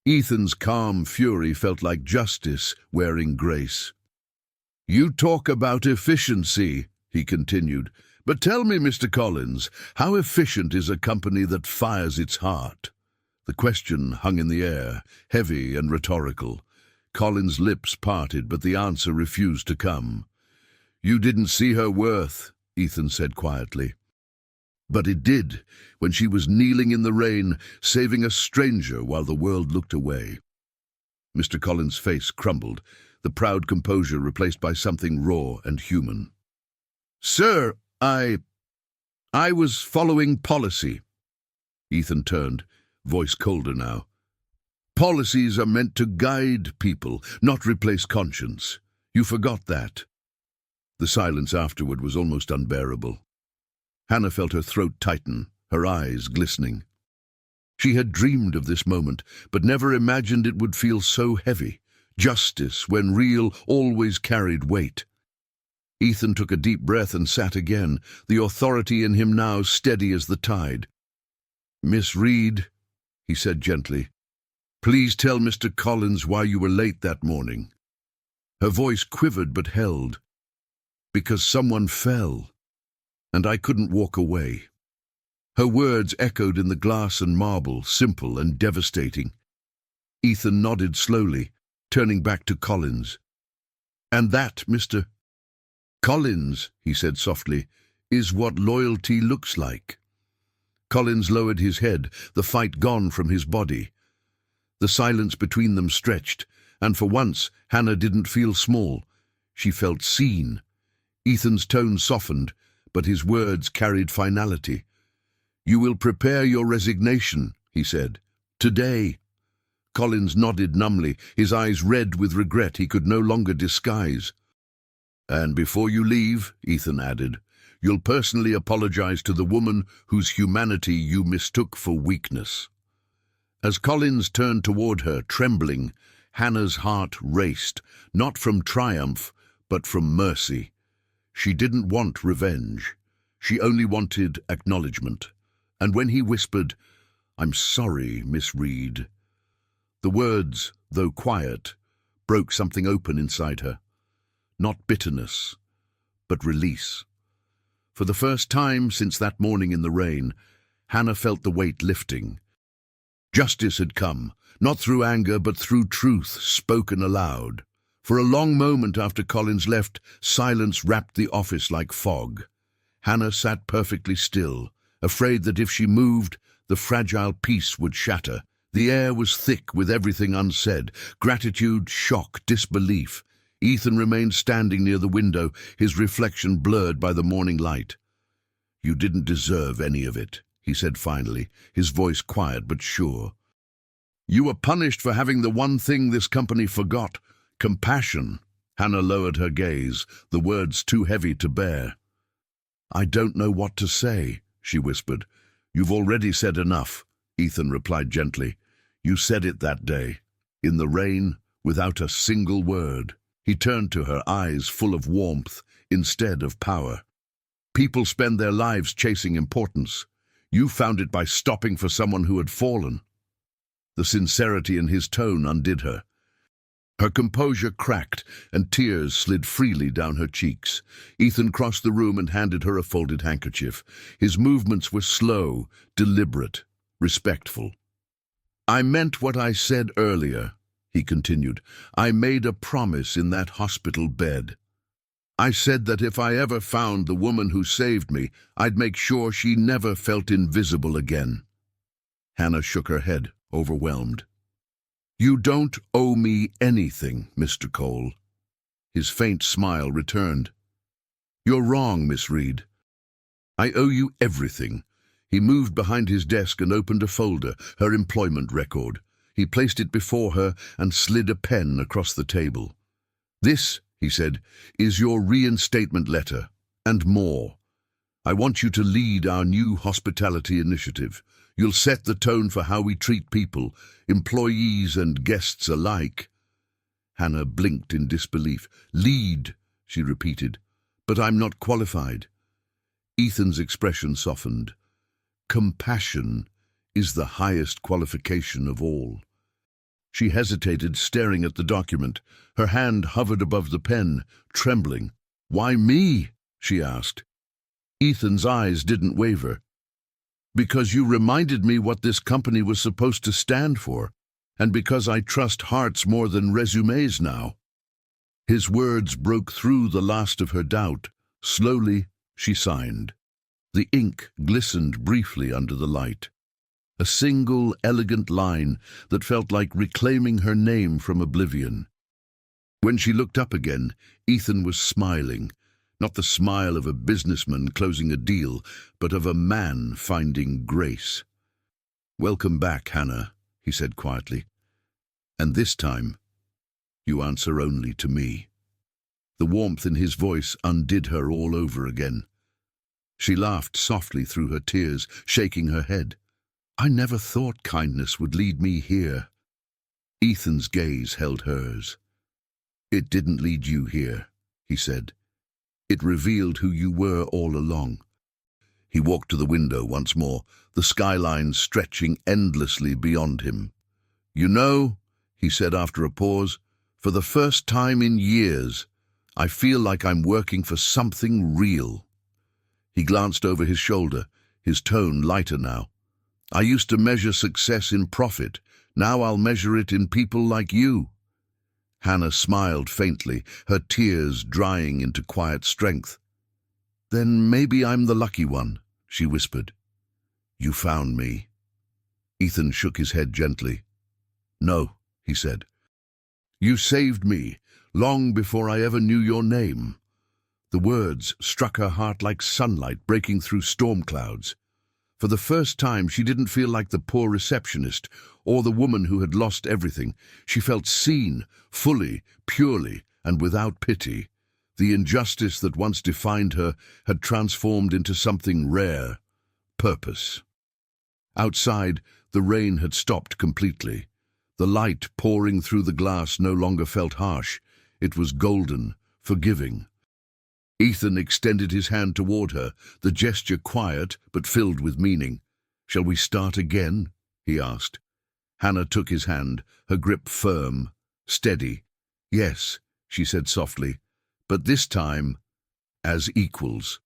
S1: Ethan's calm fury felt like justice wearing grace. "You talk about efficiency," he continued, "but tell me, Mr. Collins, how efficient is a company that fires its heart?" The question hung in the air, heavy and rhetorical. Collins' lips parted, but the answer refused to come. "You didn't see her worth," Ethan said quietly. "But it did, when she was kneeling in the rain, saving a stranger while the world looked away." Mr. Collins' face crumbled, the proud composure replaced by something raw and human. "Sir, I was following policy." Ethan turned, voice colder now. "Policies are meant to guide people, not replace conscience. You forgot that." The silence afterward was almost unbearable. Hannah felt her throat tighten, her eyes glistening. She had dreamed of this moment, but never imagined it would feel so heavy. Justice, when real, always carried weight. Ethan took a deep breath and sat again, the authority in him now steady as the tide. "Miss Reed," he said gently, "please tell Mr. Collins why you were late that morning." Her voice quivered but held. "Because someone fell, and I couldn't walk away." Her words echoed in the glass and marble, simple and devastating. Ethan nodded slowly, turning back to Collins. "And that, Mr. Collins," he said softly, "is what loyalty looks like." Collins lowered his head, the fight gone from his body. The silence between them stretched, and for once Hannah didn't feel small. She felt seen. Ethan's tone softened, but his words carried finality. "You will prepare your resignation," he said. "Today." Collins nodded numbly, his eyes red with regret he could no longer disguise. "And before you leave," Ethan added, "you'll personally apologize to the woman whose humanity you mistook for weakness." As Collins turned toward her, trembling, Hannah's heart raced, not from triumph, but from mercy. She didn't want revenge. She only wanted acknowledgement. And when he whispered, "I'm sorry, Miss Reed," the words, though quiet, broke something open inside her. Not bitterness, but release. For the first time since that morning in the rain, Hannah felt the weight lifting. Justice had come, not through anger but through truth spoken aloud. For a long moment after Collins left, silence wrapped the office like fog. Hannah sat perfectly still, afraid that if she moved, the fragile peace would shatter. The air was thick with everything unsaid, gratitude, shock, disbelief. Ethan remained standing near the window, his reflection blurred by the morning light. "You didn't deserve any of it," he said finally, his voice quiet but sure. "You were punished for having the one thing this company forgot, compassion." Hannah lowered her gaze, the words too heavy to bear. "I don't know what to say," she whispered. "You've already said enough," Ethan replied gently. "You said it that day, in the rain, without a single word." He turned to her, eyes full of warmth instead of power. "People spend their lives chasing importance. You found it by stopping for someone who had fallen." The sincerity in his tone undid her. Her composure cracked, and tears slid freely down her cheeks. Ethan crossed the room and handed her a folded handkerchief. His movements were slow, deliberate, respectful. "I meant what I said earlier," he continued. "I made a promise in that hospital bed. I said that if I ever found the woman who saved me, I'd make sure she never felt invisible again." Hannah shook her head, overwhelmed. "You don't owe me anything, Mr. Cole." His faint smile returned. "You're wrong, Miss Reed. I owe you everything." He moved behind his desk and opened a folder, her employment record. He placed it before her and slid a pen across the table. "This," he said, "is your reinstatement letter, and more. I want you to lead our new hospitality initiative. You'll set the tone for how we treat people, employees and guests alike." Hannah blinked in disbelief. "Lead," she repeated. "But I'm not qualified." Ethan's expression softened. "Compassion is the highest qualification of all." She hesitated, staring at the document. Her hand hovered above the pen, trembling. "Why me?" she asked. Ethan's eyes didn't waver. "Because you reminded me what this company was supposed to stand for, and because I trust hearts more than resumes now." His words broke through the last of her doubt. Slowly, she signed. The ink glistened briefly under the light. A single, elegant line that felt like reclaiming her name from oblivion. When she looked up again, Ethan was smiling. Not the smile of a businessman closing a deal, but of a man finding grace. "Welcome back, Hannah," he said quietly. "And this time, you answer only to me." The warmth in his voice undid her all over again. She laughed softly through her tears, shaking her head. "I never thought kindness would lead me here." Ethan's gaze held hers. "It didn't lead you here," he said. "It revealed who you were all along." He walked to the window once more, the skyline stretching endlessly beyond him. "You know," he said after a pause, "for the first time in years, I feel like I'm working for something real." He glanced over his shoulder, his tone lighter now. "I used to measure success in profit. Now I'll measure it in people like you." Hannah smiled faintly, her tears drying into quiet strength. "Then maybe I'm the lucky one," she whispered. "You found me." Ethan shook his head gently. "No," he said. "You saved me, long before I ever knew your name." The words struck her heart like sunlight breaking through storm clouds. For the first time, she didn't feel like the poor receptionist or the woman who had lost everything. She felt seen, fully, purely, and without pity. The injustice that once defined her had transformed into something rare: purpose. Outside, the rain had stopped completely. The light pouring through the glass no longer felt harsh. It was golden, forgiving. Ethan extended his hand toward her, the gesture quiet but filled with meaning. "Shall we start again?" he asked. Hannah took his hand, her grip firm, steady. "Yes," she said softly, "but this time as equals."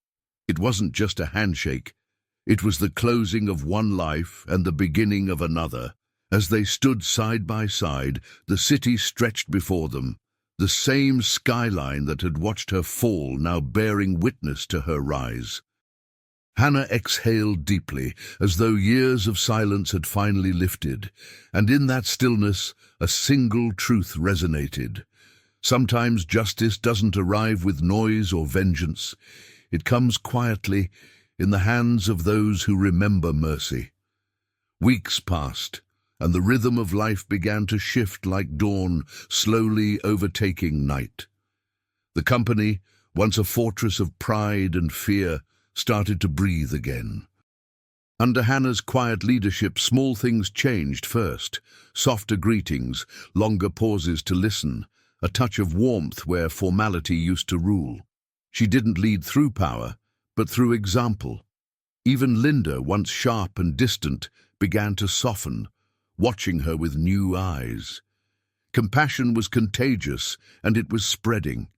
S1: It wasn't just a handshake. It was the closing of one life and the beginning of another. As they stood side by side, the city stretched before them. The same skyline that had watched her fall now bearing witness to her rise. Hannah exhaled deeply, as though years of silence had finally lifted, and in that stillness a single truth resonated. Sometimes justice doesn't arrive with noise or vengeance. It comes quietly, in the hands of those who remember mercy. Weeks passed, and the rhythm of life began to shift like dawn, slowly overtaking night. The company, once a fortress of pride and fear, started to breathe again. Under Hannah's quiet leadership, small things changed first. Softer greetings, longer pauses to listen, a touch of warmth where formality used to rule. She didn't lead through power, but through example. Even Linda, once sharp and distant, began to soften, watching her with new eyes. Compassion was contagious, and it was spreading.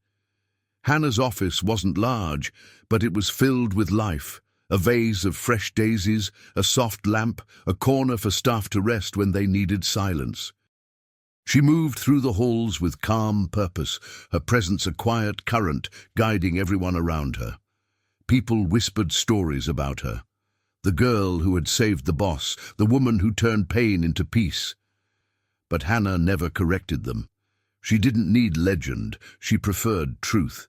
S1: Hannah's office wasn't large, but it was filled with life. A vase of fresh daisies, a soft lamp, a corner for staff to rest when they needed silence. She moved through the halls with calm purpose, her presence a quiet current guiding everyone around her. People whispered stories about her. The girl who had saved the boss, the woman who turned pain into peace. But Hannah never corrected them. She didn't need legend, she preferred truth.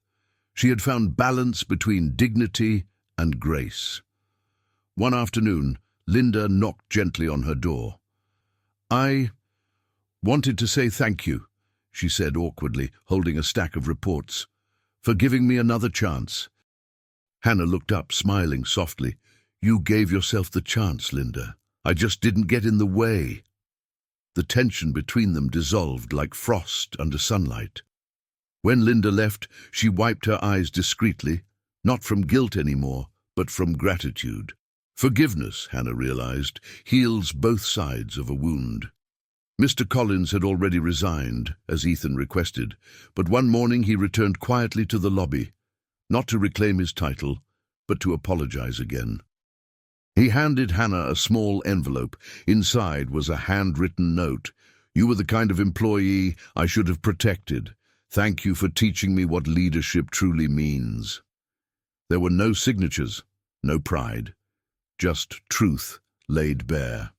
S1: She had found balance between dignity and grace. One afternoon, Linda knocked gently on her door. "I wanted to say thank you," she said awkwardly, holding a stack of reports, "for giving me another chance." Hannah looked up, smiling softly. "You gave yourself the chance, Linda. I just didn't get in the way." The tension between them dissolved like frost under sunlight. When Linda left, she wiped her eyes discreetly, not from guilt anymore, but from gratitude. Forgiveness, Hannah realized, heals both sides of a wound. Mr. Collins had already resigned, as Ethan requested, but one morning he returned quietly to the lobby, not to reclaim his title, but to apologize again. He handed Hannah a small envelope. Inside was a handwritten note. "You were the kind of employee I should have protected. Thank you for teaching me what leadership truly means." There were no signatures, no pride, just truth laid bare.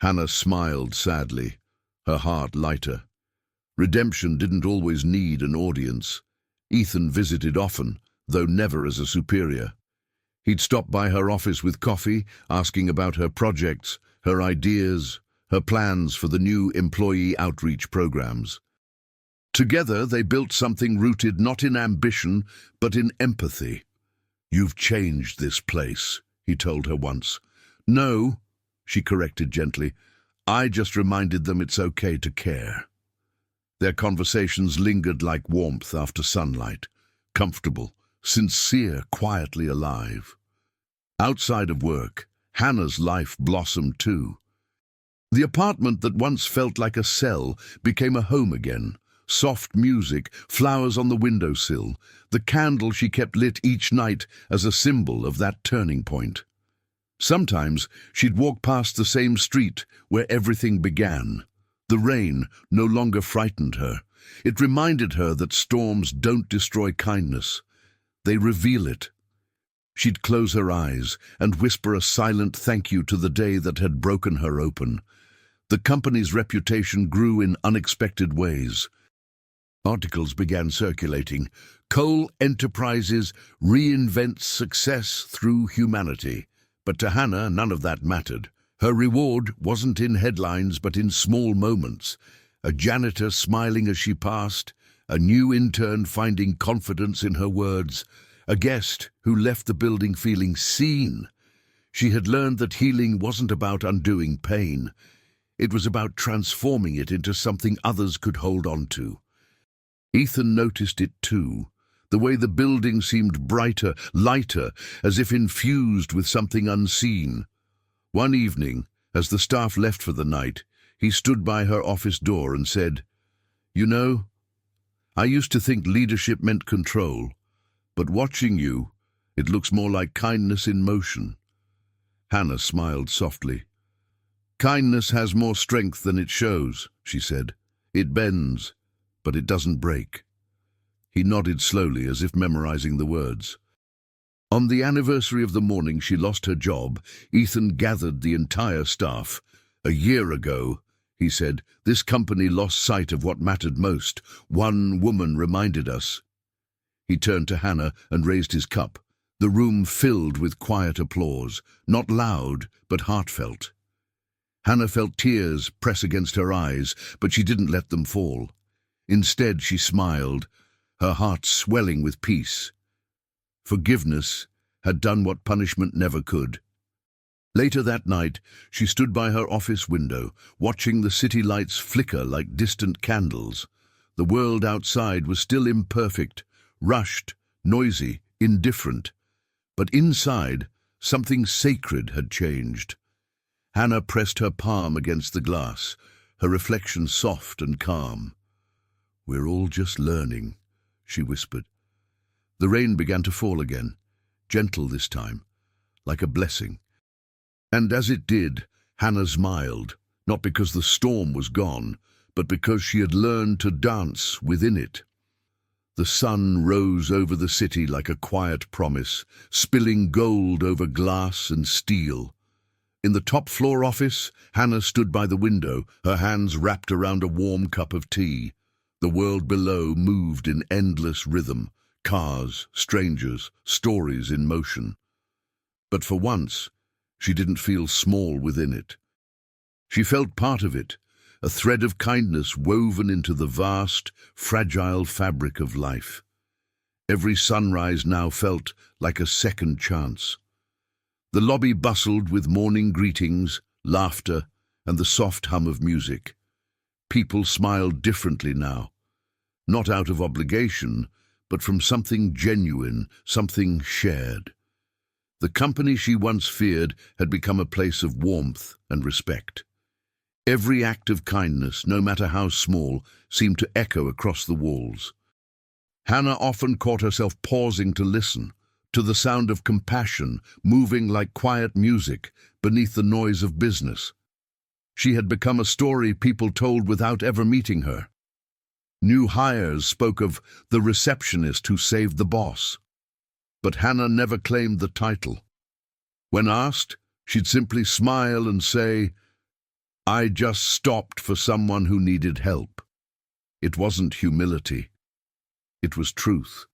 S1: Hannah smiled sadly, her heart lighter. Redemption didn't always need an audience. Ethan visited often, though never as a superior. He'd stop by her office with coffee, asking about her projects, her ideas, her plans for the new employee outreach programs. Together they built something rooted not in ambition, but in empathy. "You've changed this place," he told her once. "No," she corrected gently. "I just reminded them it's okay to care." Their conversations lingered like warmth after sunlight, comfortable, sincere, quietly alive. Outside of work, Hannah's life blossomed too. The apartment that once felt like a cell became a home again. Soft music, flowers on the windowsill, the candle she kept lit each night as a symbol of that turning point. Sometimes she'd walk past the same street where everything began. The rain no longer frightened her. It reminded her that storms don't destroy kindness. They reveal it. She'd close her eyes and whisper a silent thank you to the day that had broken her open. The company's reputation grew in unexpected ways. Articles began circulating. Coal Enterprises reinvents success through humanity. But to Hannah, none of that mattered. Her reward wasn't in headlines, but in small moments. A janitor smiling as she passed, a new intern finding confidence in her words, a guest who left the building feeling seen. She had learned that healing wasn't about undoing pain. It was about transforming it into something others could hold on to. Ethan noticed it too. The way the building seemed brighter, lighter, as if infused with something unseen. One evening, as the staff left for the night, he stood by her office door and said, "You know, I used to think leadership meant control, but watching you, it looks more like kindness in motion." Hannah smiled softly. "Kindness has more strength than it shows," she said. "It bends, but it doesn't break." He nodded slowly, as if memorizing the words. On the anniversary of the morning she lost her job, Ethan gathered the entire staff. "A year ago," he said, "this company lost sight of what mattered most. One woman reminded us." He turned to Hannah and raised his cup. The room filled with quiet applause, not loud, but heartfelt. Hannah felt tears press against her eyes, but she didn't let them fall. Instead, she smiled, her heart swelling with peace. Forgiveness had done what punishment never could. Later that night, she stood by her office window, watching the city lights flicker like distant candles. The world outside was still imperfect, rushed, noisy, indifferent. But inside, something sacred had changed. Hannah pressed her palm against the glass, her reflection soft and calm. "We're all just learning," she whispered. The rain began to fall again, gentle this time, like a blessing. And as it did, Hannah smiled, not because the storm was gone, but because she had learned to dance within it. The sun rose over the city like a quiet promise, spilling gold over glass and steel. In the top-floor office, Hannah stood by the window, her hands wrapped around a warm cup of tea. The world below moved in endless rhythm, cars, strangers, stories in motion. But for once, she didn't feel small within it. She felt part of it, a thread of kindness woven into the vast, fragile fabric of life. Every sunrise now felt like a second chance. The lobby bustled with morning greetings, laughter, and the soft hum of music. People smiled differently now, not out of obligation, but from something genuine, something shared. The company she once feared had become a place of warmth and respect. Every act of kindness, no matter how small, seemed to echo across the walls. Hannah often caught herself pausing to listen, to the sound of compassion moving like quiet music beneath the noise of business. She had become a story people told without ever meeting her. New hires spoke of the receptionist who saved the boss. But Hannah never claimed the title. When asked, she'd simply smile and say, "I just stopped for someone who needed help." It wasn't humility. It was truth.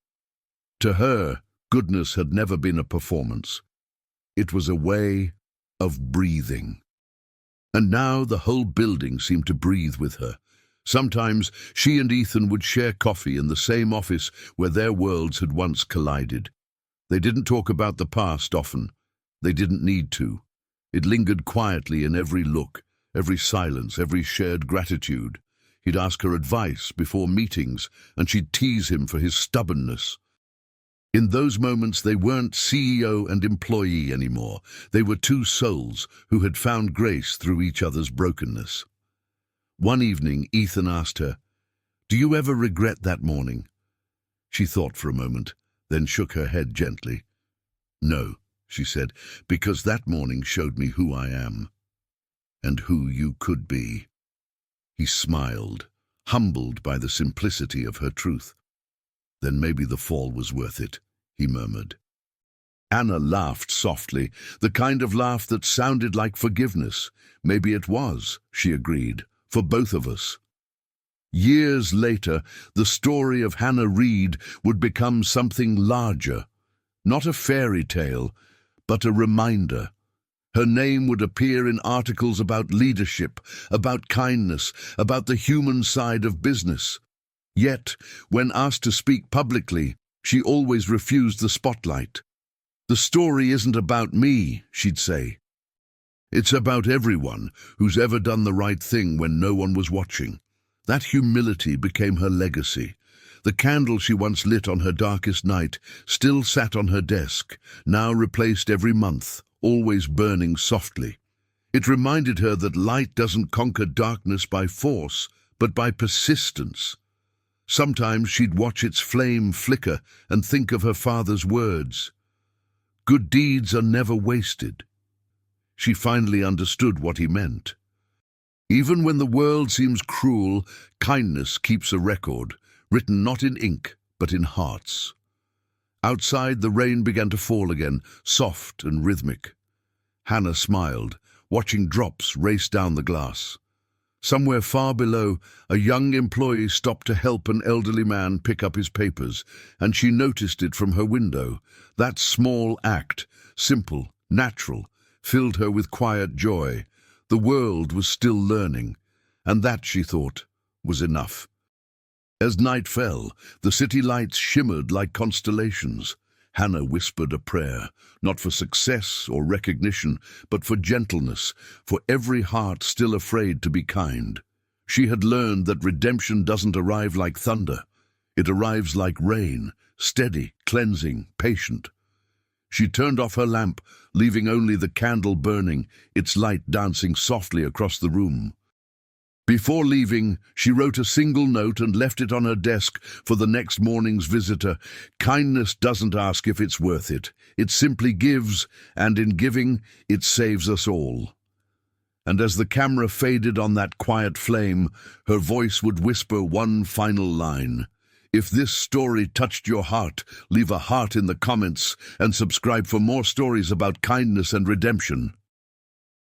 S1: To her, goodness had never been a performance. It was a way of breathing. And now the whole building seemed to breathe with her. Sometimes she and Ethan would share coffee in the same office where their worlds had once collided. They didn't talk about the past often. They didn't need to. It lingered quietly in every look, every silence, every shared gratitude. He'd ask her advice before meetings, and she'd tease him for his stubbornness. In those moments, they weren't CEO and employee anymore. They were two souls who had found grace through each other's brokenness. One evening, Ethan asked her, "Do you ever regret that morning?" She thought for a moment, then shook her head gently. "No," she said, "because that morning showed me who I am, and who you could be." He smiled, humbled by the simplicity of her truth. "Then maybe the fall was worth it," he murmured. Anna laughed softly, the kind of laugh that sounded like forgiveness. "Maybe it was," she agreed, "for both of us." Years later, the story of Hannah Reid would become something larger, not a fairy tale, but a reminder. Her name would appear in articles about leadership, about kindness, about the human side of business. Yet, when asked to speak publicly, she always refused the spotlight. "The story isn't about me," she'd say. "It's about everyone who's ever done the right thing when no one was watching." That humility became her legacy. The candle she once lit on her darkest night still sat on her desk, now replaced every month, always burning softly. It reminded her that light doesn't conquer darkness by force, but by persistence. Sometimes she'd watch its flame flicker and think of her father's words. "Good deeds are never wasted." She finally understood what he meant. Even when the world seems cruel, kindness keeps a record, written not in ink, but in hearts. Outside, the rain began to fall again, soft and rhythmic. Hannah smiled, watching drops race down the glass. Somewhere far below, a young employee stopped to help an elderly man pick up his papers, and she noticed it from her window. That small act, simple, natural, filled her with quiet joy. The world was still learning, and that, she thought, was enough. As night fell, the city lights shimmered like constellations. Hannah whispered a prayer, not for success or recognition, but for gentleness, for every heart still afraid to be kind. She had learned that redemption doesn't arrive like thunder. It arrives like rain, steady, cleansing, patient. She turned off her lamp, leaving only the candle burning, its light dancing softly across the room. Before leaving, she wrote a single note and left it on her desk for the next morning's visitor. Kindness doesn't ask if it's worth it. It simply gives, and in giving, it saves us all. And as the camera faded on that quiet flame, her voice would whisper one final line. If this story touched your heart, leave a heart in the comments and subscribe for more stories about kindness and redemption.